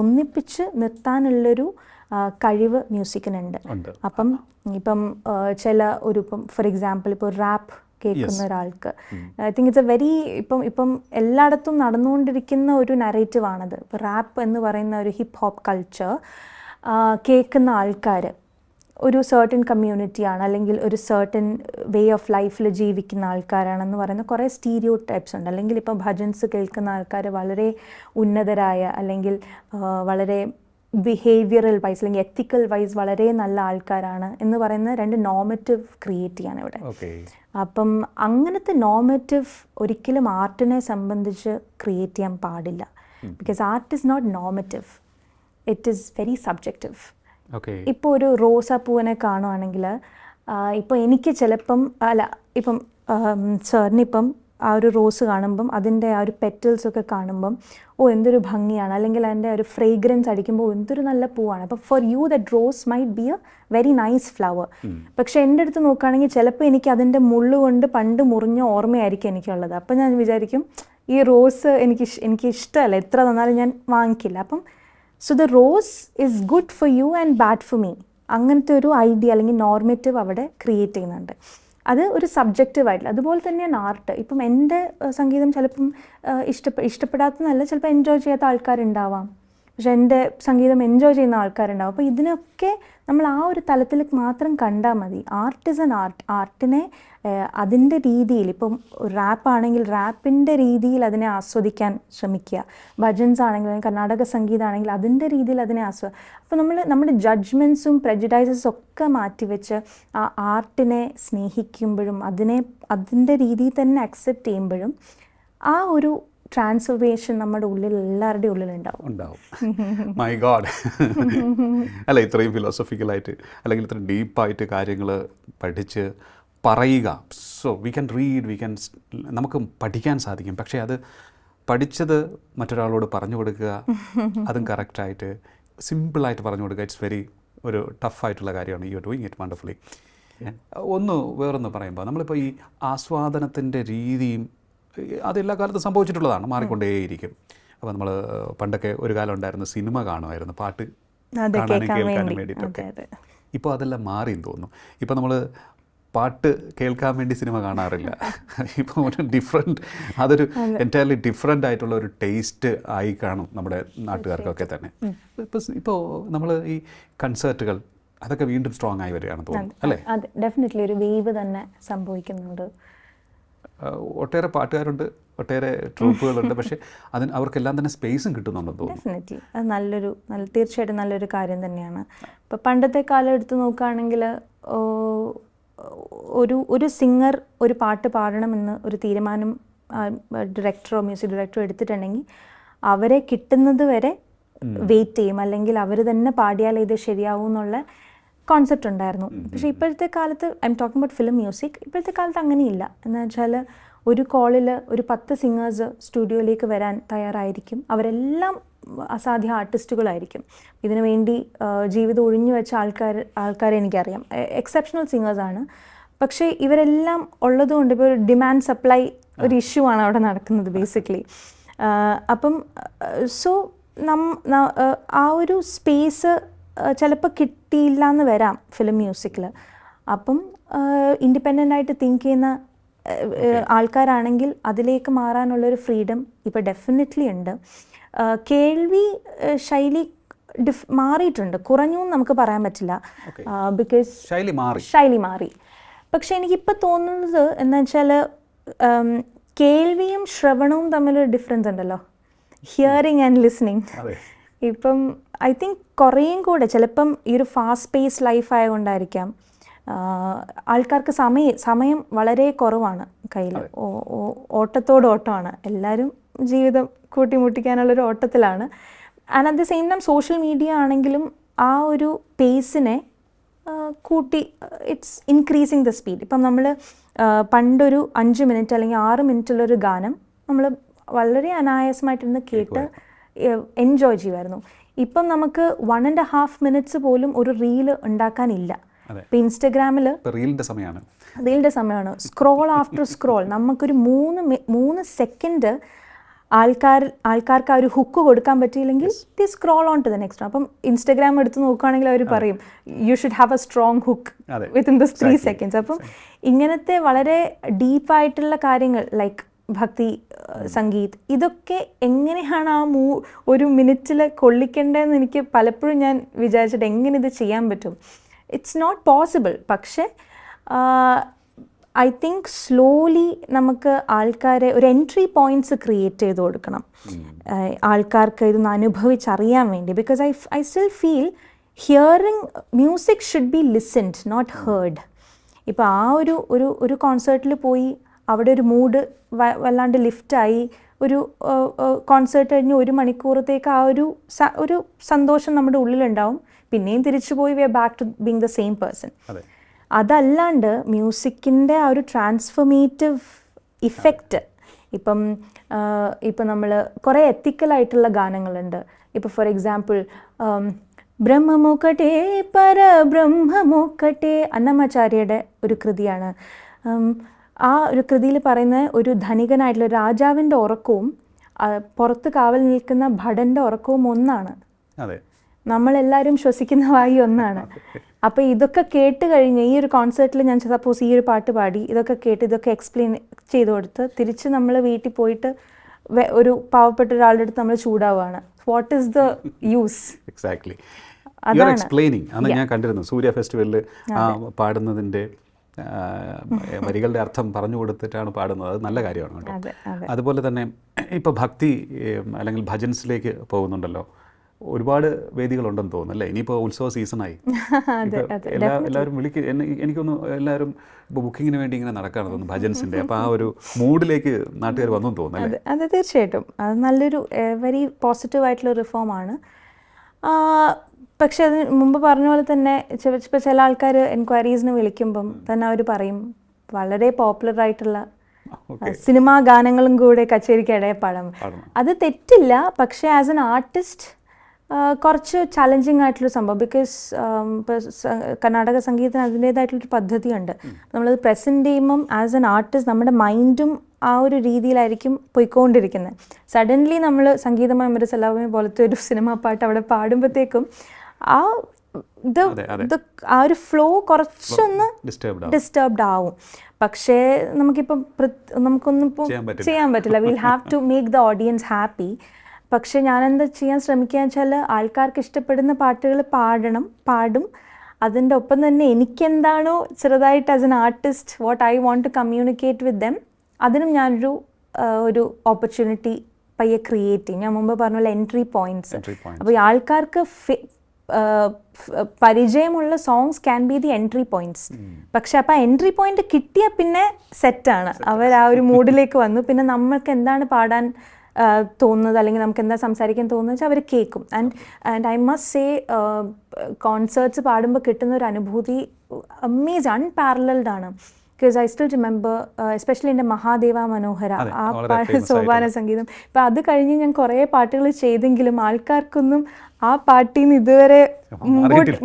ഒന്നിപ്പിച്ച് നിർത്താനുള്ളൊരു കഴിവ് മ്യൂസിക്കിനുണ്ട്. അപ്പം ചില ഇപ്പം ഫോർ എക്സാമ്പിൾ ഇപ്പോൾ റാപ്പ് കേൾക്കുന്ന ഒരാൾക്ക് I think it's A very ഇപ്പം എല്ലായിടത്തും നടന്നുകൊണ്ടിരിക്കുന്ന ഒരു നറേറ്റീവാണത്. ഇപ്പോൾ റാപ്പ് എന്ന് പറയുന്ന ഒരു ഹിപ്പ് ഹോപ്പ് കൾച്ചർ കേൾക്കുന്ന ആൾക്കാർ ഒരു സർട്ടൻ കമ്മ്യൂണിറ്റിയാണ് അല്ലെങ്കിൽ ഒരു സർട്ടൻ വേ ഓഫ് ലൈഫിൽ ജീവിക്കുന്ന ആൾക്കാരാണെന്ന് പറയുന്ന കുറേ സ്റ്റീരിയോ ടൈപ്സ് ഉണ്ട്. അല്ലെങ്കിൽ ഇപ്പം ഭജൻസ് കേൾക്കുന്ന ആൾക്കാർ വളരെ ഉന്നതരായ അല്ലെങ്കിൽ വളരെ ബിഹേവിയറൽ വൈസ് അല്ലെങ്കിൽ എത്തിക്കൽ വൈസ് വളരെ നല്ല ആൾക്കാരാണ് എന്ന് പറയുന്ന രണ്ട് നോർമറ്റീവ് ക്രിയേറ്റ് ചെയ്യാണ് ഇവിടെ. അപ്പം അങ്ങനത്തെ നോർമറ്റീവ് ഒരിക്കലും ആർട്ടിനെ സംബന്ധിച്ച് ക്രിയേറ്റ് ചെയ്യാൻ പാടില്ല. Because art is not normative, it is very subjective. ഇപ്പോൾ ഒരു റോസാപ്പൂവിനെ കാണുവാണെങ്കിൽ ഇപ്പോൾ എനിക്ക് ചിലപ്പം ഇപ്പം സാറിനിപ്പം ആ ഒരു റോസ് കാണുമ്പം അതിൻ്റെ ആ ഒരു പെറ്റൽസൊക്കെ കാണുമ്പം എന്തൊരു ഭംഗിയാണ്, അല്ലെങ്കിൽ അതിൻ്റെ ഒരു ഫ്രേഗ്രൻസ് അടിക്കുമ്പോൾ എന്തൊരു നല്ല പൂവാണ്. അപ്പോൾ for you that rose might be A very nice flower. പക്ഷേ എൻ്റെ അടുത്ത് നോക്കുകയാണെങ്കിൽ ചിലപ്പോൾ എനിക്ക് അതിൻ്റെ മുള്ളുകൊണ്ട് പണ്ട് മുറിഞ്ഞ ഓർമ്മയായിരിക്കും എനിക്കുള്ളത്. അപ്പം ഞാൻ വിചാരിക്കും ഈ റോസ് എനിക്ക് ഇഷ്ടമല്ല, എത്ര തന്നാലും ഞാൻ വാങ്ങിക്കില്ല. അപ്പം so the rose is good for you and bad for me. അങ്ങനത്തെ ഒരു ഐഡിയ അല്ലെങ്കിൽ നോർമേറ്റീവ് അവിടെ ക്രിയേറ്റ് ചെയ്യുന്നുണ്ട്. അത് ഒരു സബ്ജക്റ്റീവായിട്ടില്ല. അതുപോലെ തന്നെയാണ് ആർട്ട്. ഇപ്പം എൻ്റെ സംഗീതം ചിലപ്പം ഇഷ്ടപ്പെടാത്തതല്ല, ചിലപ്പോൾ എൻജോയ് ചെയ്യാത്ത ആൾക്കാരുണ്ടാവാം. പക്ഷെ എൻ്റെ സംഗീതം എൻജോയ് ചെയ്യുന്ന ആൾക്കാരുണ്ടാവും. അപ്പോൾ ഇതിനൊക്കെ നമ്മൾ ആ ഒരു തലത്തിൽ മാത്രം കണ്ടാൽ മതി. Art is an art. ആർട്ടിനെ അതിൻ്റെ രീതിയിൽ, ഇപ്പം റാപ്പാണെങ്കിൽ റാപ്പിൻ്റെ രീതിയിൽ അതിനെ ആസ്വദിക്കാൻ ശ്രമിക്കുക. ഭജൻസ് ആണെങ്കിൽ കർണാടക സംഗീതമാണെങ്കിൽ അതിൻ്റെ രീതിയിൽ അതിനെ അപ്പോൾ നമ്മുടെ ജഡ്ജ്മെൻറ്റ്സും പ്രെജുഡൈസസും ഒക്കെ മാറ്റിവെച്ച് ആ ആർട്ടിനെ സ്നേഹിക്കുമ്പോഴും അതിൻ്റെ രീതിയിൽ തന്നെ അക്സെപ്റ്റ് ചെയ്യുമ്പോഴും ആ ഒരു ട്രാൻസ്ഫോർമേഷൻ നമ്മുടെ ഉള്ളിൽ എല്ലാവരുടെയും ഉള്ളിലുണ്ടാവും. My God. അല്ല, ഇത്രയും ഫിലോസഫിക്കലായിട്ട് അല്ലെങ്കിൽ ഇത്രയും ഡീപ്പായിട്ട് കാര്യങ്ങൾ പഠിച്ച് പറയുക. സോ വി ക്യാൻ റീഡ്, നമുക്ക് പഠിക്കാൻ സാധിക്കും. പക്ഷേ അത് പഠിച്ചത് മറ്റൊരാളോട് പറഞ്ഞു കൊടുക്കുക, അതും കറക്റ്റായിട്ട് സിമ്പിളായിട്ട് പറഞ്ഞു കൊടുക്കുക, ഇറ്റ്സ് വെരി ഒരു ടഫായിട്ടുള്ള കാര്യമാണ്. You are doing it wonderfully. വേറൊന്ന് പറയുമ്പോൾ നമ്മളിപ്പോൾ ഈ ആസ്വാദനത്തിൻ്റെ രീതിയും അതെല്ലാ കാലത്തും സംഭവിച്ചിട്ടുള്ളതാണ്, മാറിക്കൊണ്ടേയിരിക്കും. അപ്പോൾ നമ്മൾ പണ്ടൊക്കെ ഒരു കാലം ഉണ്ടായിരുന്നു, സിനിമ കാണുമായിരുന്നു, പാട്ട് കാണാനും കേൾക്കാനും വേണ്ടിയിട്ടൊക്കെ. ഇപ്പോൾ അതെല്ലാം മാറിയെന്ന് തോന്നുന്നു. ഇപ്പോൾ നമ്മൾ പാട്ട് കേൾക്കാൻ വേണ്ടി സിനിമ കാണാറില്ല. ഇപ്പോൾ ഒരു അതൊരു എൻറ്റയർലി ഡിഫറെൻ്റ് ആയിട്ടുള്ള ഒരു ടേസ്റ്റ് ആയി കാണും നമ്മുടെ നാട്ടുകാർക്കൊക്കെ തന്നെ. ഇപ്പോൾ നമ്മൾ ഈ കൺസേർട്ടുകൾ അതൊക്കെ വീണ്ടും സ്ട്രോങ് ആയി വരികയാണ് തോന്നുന്നു, അല്ലേ? അതെ, ഡെഫിനറ്റ്ലി ഒരു വേവ് തന്നെ സംഭവിക്കുന്നുണ്ട്. ഒട്ടേറെ പാട്ടുകാരുണ്ട്, ഒട്ടേറെ ട്രൂപ്പുകളുണ്ട്, പക്ഷേ അവർക്കെല്ലാം തന്നെ സ്പേസും കിട്ടുന്നുണ്ടെന്ന് തോന്നുന്നു. ഡെഫിനറ്റ്ലി അത് തീർച്ചയായിട്ടും നല്ലൊരു കാര്യം തന്നെയാണ്. ഇപ്പോൾ പണ്ടത്തെ കാലം എടുത്ത് നോക്കുകയാണെങ്കിൽ ഒരു സിംഗർ ഒരു പാട്ട് പാടണമെന്ന് ഒരു തീരുമാനം ഡയറക്ടറോ മ്യൂസിക് ഡയറക്ടറോ എടുത്തിട്ടുണ്ടെങ്കിൽ അവരെ കിട്ടുന്നത് വരെ വെയിറ്റ് ചെയ്യും, അല്ലെങ്കിൽ അവർ തന്നെ പാടിയാൽ ഇത് ശരിയാവും എന്നുള്ള കോൺസെപ്റ്റ് ഉണ്ടായിരുന്നു. പക്ഷേ ഇപ്പോഴത്തെ കാലത്ത് I am talking about film music, ഇപ്പോഴത്തെ കാലത്ത് അങ്ങനെയില്ല. എന്ന് വെച്ചാൽ ഒരു കോളിൽ ഒരു 10 സിംഗേഴ്സ് സ്റ്റുഡിയോയിലേക്ക് വരാൻ തയ്യാറായിരിക്കും. അവരെല്ലാം അസാധ്യ ആർട്ടിസ്റ്റുകളായിരിക്കും. ഇതിനു വേണ്ടി ജീവിതം ഒഴിഞ്ഞു വെച്ച ആൾക്കാരെ എനിക്കറിയാം, എക്സെപ്ഷണൽ സിംഗേഴ്സാണ്. പക്ഷേ ഇവരെല്ലാം ഉള്ളതുകൊണ്ട് ഇപ്പോൾ ഒരു ഡിമാൻഡ് സപ്ലൈ ഒരു ഇഷ്യൂ ആണ് അവിടെ നടക്കുന്നത് ബേസിക്കലി. അപ്പം സോ ആ ഒരു സ്പേസ് ചിലപ്പോൾ കിട്ടിയില്ല എന്ന് വരാം ഫിലിം മ്യൂസിക്കിൽ. അപ്പം ഇൻഡിപെൻഡൻ്റ് ആയിട്ട് തിങ്ക് ചെയ്യുന്ന ആൾക്കാരാണെങ്കിൽ അതിലേക്ക് മാറാനുള്ളൊരു ഫ്രീഡം ഇപ്പോൾ ഡെഫിനറ്റ്ലി ഉണ്ട്. കേൾവി ശൈലി മാറിയിട്ടുണ്ട്, കുറഞ്ഞു എന്ന് നമുക്ക് പറയാൻ പറ്റില്ല, ബിക്കോസ് ശൈലി മാറി. പക്ഷെ എനിക്കിപ്പോൾ തോന്നുന്നത് എന്ന് വെച്ചാൽ കേൾവിയും ശ്രവണവും തമ്മിലൊരു ഡിഫറൻസ് ഉണ്ടല്ലോ, ഹിയറിങ് ആൻഡ് ലിസണിങ്. ഇപ്പം ഐ തിങ്ക് കുറേയും കൂടെ ചിലപ്പം ഈ ഒരു ഫാസ്റ്റ് പേസ് ലൈഫ് ആയതുകൊണ്ടായിരിക്കാം ആൾക്കാർക്ക് സമയം വളരെ കുറവാണ് കയ്യിൽ, ഓട്ടമാണ്. എല്ലാവരും ജീവിതം കൂട്ടിമുട്ടിക്കാനുള്ളൊരു ഓട്ടത്തിലാണ്. And at the same time social media ആണെങ്കിലും ആ ഒരു പേസിനെ കൂട്ടി ഇറ്റ്സ് ഇൻക്രീസിങ് ദ സ്പീഡ്. ഇപ്പം നമ്മൾ പണ്ടൊരു 5 മിനിറ്റ് അല്ലെങ്കിൽ 6 മിനിറ്റുള്ളൊരു ഗാനം നമ്മൾ വളരെ അനായാസമായിട്ടിരുന്ന് കേട്ട് എൻജോയ് ചെയ്യുമായിരുന്നു. ഇപ്പം നമുക്ക് 1.5 മിനിറ്റ്സ് പോലും ഒരു റീല് ഉണ്ടാക്കാനില്ല. ഇപ്പം ഇൻസ്റ്റഗ്രാമിൽ റീലിൻ്റെ സമയമാണ്. Scroll after scroll. നമുക്കൊരു 3 സെക്കൻഡ് ആൾക്കാർക്ക് ആ ഒരു ഹുക്ക് കൊടുക്കാൻ പറ്റിയില്ലെങ്കിൽ the scroll on to the next. അപ്പം ഇൻസ്റ്റഗ്രാം എടുത്ത് നോക്കുകയാണെങ്കിൽ അവർ പറയും you should have a strong hook within this 3 seconds. അപ്പം ഇങ്ങനത്തെ വളരെ ഡീപ്പായിട്ടുള്ള കാര്യങ്ങൾ ലൈക്ക് ഭക്തി സംഗീത്, ഇതൊക്കെ എങ്ങനെയാണ് ആ ഒരു മിനിറ്റിൽ കൊള്ളിക്കേണ്ടതെന്ന് എനിക്ക് പലപ്പോഴും ഞാൻ വിചാരിച്ചിട്ട് എങ്ങനെ ഇത് ചെയ്യാൻ പറ്റും. It's not possible. പക്ഷേ ഐ തിങ്ക് സ്ലോലി നമുക്ക് ആൾക്കാരെ ഒരു എൻട്രി പോയിന്റ്സ് ക്രിയേറ്റ് ചെയ്ത് കൊടുക്കണം ആൾക്കാർക്ക് ഇതൊന്ന് അനുഭവിച്ചറിയാൻ വേണ്ടി. Because I still feel hearing music should be listened, not heard. ഇപ്പോൾ ആ ഒരു കോൺസേർട്ടിൽ പോയി അവിടെ ഒരു മൂഡ് വല്ലാണ്ട് ലിഫ്റ്റായി, ഒരു കോൺസേർട്ട് കഴിഞ്ഞ് 1 മണിക്കൂറത്തേക്ക് ആ ഒരു സന്തോഷം നമ്മുടെ ഉള്ളിലുണ്ടാവും. പിന്നെയും തിരിച്ചു പോയി we are back to being the same person. അതല്ലാണ്ട് മ്യൂസിക്കിൻ്റെ ആ ഒരു ട്രാൻസ്ഫോർമേറ്റീവ് ഇഫക്റ്റ് ഇപ്പം നമ്മൾ കുറേ എത്തിക്കലായിട്ടുള്ള ഗാനങ്ങളുണ്ട്. ഇപ്പോൾ ഫോർ എക്സാമ്പിൾ ബ്രഹ്മമോക്കട്ടെ പരബ്രഹ്മമോക്കട്ടെ അന്നമാചാര്യയുടെ ഒരു കൃതിയാണ്. ആ ഒരു കൃതിയിൽ പറയുന്ന ഒരു ധനികനായിട്ടുള്ള രാജാവിൻ്റെ ഉറക്കവും പുറത്ത് കാവൽ നിൽക്കുന്ന ഭടൻ്റെ ഉറക്കവും ഒന്നാണ്. നമ്മളെല്ലാവരും ശ്വസിക്കുന്ന വായു ഒന്നാണ്. അപ്പോൾ ഇതൊക്കെ കേട്ട് കഴിഞ്ഞ് ഈ ഒരു കോൺസേർട്ടിൽ ഞാൻ സപ്പോസ് ഈ ഒരു പാട്ട് പാടി ഇതൊക്കെ കേട്ട് ഇതൊക്കെ എക്സ്പ്ലെയിൻ ചെയ്ത് കൊടുത്ത് തിരിച്ച് നമ്മൾ വീട്ടിൽ പോയിട്ട് ഒരു പാവപ്പെട്ട ഒരാളുടെ അടുത്ത് നമ്മൾ ചൂടാവുകയാണ്. What is the use? Exactly. അന്ന് ഞാൻ കണ്ടിരുന്നു സൂര്യ ഫെസ്റ്റിവലിൽ പാടുന്നതിൻ്റെ വരികളുടെ അർത്ഥം പറഞ്ഞു കൊടുത്തിട്ടാണ് പാടുന്നത്. അത് നല്ല കാര്യമാണ് കേട്ടോ. അതുപോലെ തന്നെ ഇപ്പോൾ ഭക്തി അല്ലെങ്കിൽ ഭജൻസിലേക്ക് പോകുന്നുണ്ടല്ലോ, ഒരുപാട് വേദികളുണ്ടെന്ന് തോന്നുന്നു അല്ലേ? ഇനിയിപ്പോൾ ഉത്സവ സീസണായി, എല്ലാവരും എനിക്കൊന്ന് എല്ലാവരും ഇപ്പോൾ ബുക്കിങ്ങിന് വേണ്ടി ഇങ്ങനെ നടക്കുകയാണ് തോന്നുന്നു ഭജൻസിൻ്റെ. അപ്പോൾ ആ ഒരു മൂഡിലേക്ക് നാട്ടുകാർ വന്നു തോന്നുന്നു. അതെ, തീർച്ചയായിട്ടും അത് നല്ലൊരു വെരി പോസിറ്റീവ് ആയിട്ടുള്ള റിഫോമാണ്. പക്ഷെ അതിന് മുമ്പ് പറഞ്ഞ പോലെ തന്നെ ഇപ്പോൾ ചില ആൾക്കാർ എൻക്വയറീസിന് വിളിക്കുമ്പം തന്നെ അവർ പറയും വളരെ പോപ്പുലർ ആയിട്ടുള്ള സിനിമാ ഗാനങ്ങളും കൂടെ കച്ചേരിക്കിടെ പാടാം. അത് തെറ്റില്ല, പക്ഷേ ആസ് എൻ ആർട്ടിസ്റ്റ് കുറച്ച് ചലഞ്ചിങ് ആയിട്ടുള്ള സംഭവം. ബിക്കോസ് കർണാടക സംഗീതത്തിന് അതിൻ്റേതായിട്ടുള്ളൊരു പദ്ധതിയുണ്ട്. നമ്മളത് പ്രസൻറ്റ് ചെയ്യുമ്പം ആസ് എൻ ആർട്ടിസ്റ്റ് നമ്മുടെ മൈൻഡും ആ ഒരു രീതിയിലായിരിക്കും പോയിക്കൊണ്ടിരിക്കുന്നത്. സഡൻലി നമ്മൾ സംഗീതമായ ഒരു സലാമേ പോലത്തെ ഒരു സിനിമാ പാട്ട് അവിടെ പാടുമ്പോഴത്തേക്കും ആ ഒരു ഫ്ലോ കുറച്ചൊന്ന് ഡിസ്റ്റർബ്ഡ് ആവും. പക്ഷേ നമുക്കൊന്നും ഇപ്പോൾ ചെയ്യാൻ പറ്റില്ല. Will have to make the audience happy. പക്ഷേ ഞാനെന്താ ചെയ്യാൻ ശ്രമിക്കുക വെച്ചാൽ ആൾക്കാർക്ക് ഇഷ്ടപ്പെടുന്ന പാട്ടുകൾ പാടും. അതിൻ്റെ ഒപ്പം തന്നെ എനിക്കെന്താണോ ചെറുതായിട്ട് as an artist what I want to communicate with them, അതിനും ഞാനൊരു ഓപ്പർച്യൂണിറ്റി പയ്യെ ക്രിയേറ്റ് ചെയ്യും. ഞാൻ മുമ്പ് പറഞ്ഞ പോലെ എൻട്രി പോയിന്റ്സ്. അപ്പോൾ ഈ ആൾക്കാർക്ക് പരിചയമുള്ള songs can be the entry points. പക്ഷെ അപ്പോൾ ആ എൻട്രി പോയിന്റ് കിട്ടിയാൽ പിന്നെ സെറ്റാണ്. അവർ ആ ഒരു മൂഡിലേക്ക് വന്നു. പിന്നെ നമ്മൾക്ക് എന്താണ് പാടാൻ തോന്നുന്നത് അല്ലെങ്കിൽ നമുക്ക് എന്താ സംസാരിക്കാൻ തോന്നുന്നത് വെച്ചാൽ അവർ കേൾക്കും. And I must say concerts പാടുമ്പോൾ കിട്ടുന്ന ഒരു അനുഭൂതി അമേസിങ്, അൺപാരലൽഡ് ആണ്. Because I still remember especially എൻ്റെ മഹാദേവ മനോഹര ആ സോപാന സംഗീതം. ഇപ്പം അത് കഴിഞ്ഞ് ഞാൻ കുറേ പാട്ടുകൾ ചെയ്തെങ്കിലും ആൾക്കാർക്കൊന്നും ആ പാട്ടിൽ നിന്ന് ഇതുവരെ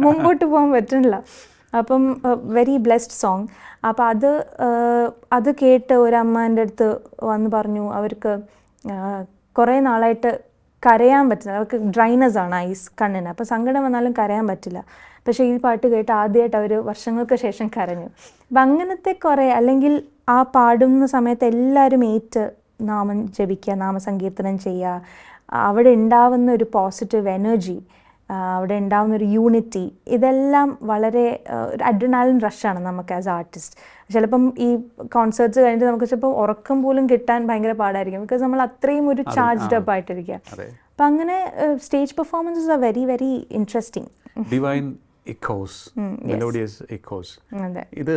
മുമ്പോട്ട് പോകാൻ പറ്റുന്നില്ല. അപ്പം വെരി ബ്ലെസ്ഡ് സോങ്. അപ്പം അത് കേട്ട് ഒരു അമ്മേൻ്റെ അടുത്ത് വന്ന് പറഞ്ഞു അവർക്ക് കുറേ നാളായിട്ട് കരയാൻ പറ്റില്ല, അവർക്ക് ഡ്രൈനസ് ആണ് ഐസ് കണ്ണിന്. അപ്പോൾ സങ്കടം വന്നാലും കരയാൻ പറ്റില്ല. പക്ഷേ ഈ പാട്ട് കേട്ട് ആദ്യമായിട്ട് അവർ വർഷങ്ങൾക്ക് ശേഷം കരഞ്ഞു. അപ്പം അങ്ങനത്തെ കുറേ, അല്ലെങ്കിൽ ആ പാടുന്ന സമയത്ത് എല്ലാവരും നാമം ജപിക്കുക, നാമസങ്കീർത്തനം ചെയ്യുക, അവിടെ ഉണ്ടാവുന്ന ഒരു പോസിറ്റീവ് എനർജി, അവിടെ ഉണ്ടാവുന്ന ഒരു യൂണിറ്റി, ഇതെല്ലാം വളരെ ഒരു അഡ്രിനാലിൻ റഷാണ് നമുക്ക് ആസ് ആർട്ടിസ്റ്റ്. ചിലപ്പം ഈ കോൺസേർട്സ് കഴിഞ്ഞിട്ട് നമുക്ക് ചിലപ്പോൾ ഉറക്കം പോലും കിട്ടാൻ ഭയങ്കര പാടായിരിക്കും. ബിക്കോസ് നമ്മൾ അത്രയും ഒരു ചാർജ്ഡ് അപ്പ് ആയിട്ടിരിക്കുക. അപ്പം അങ്ങനെ stage performances are very very interesting. Divine echoes, melodious echoes, ഇത്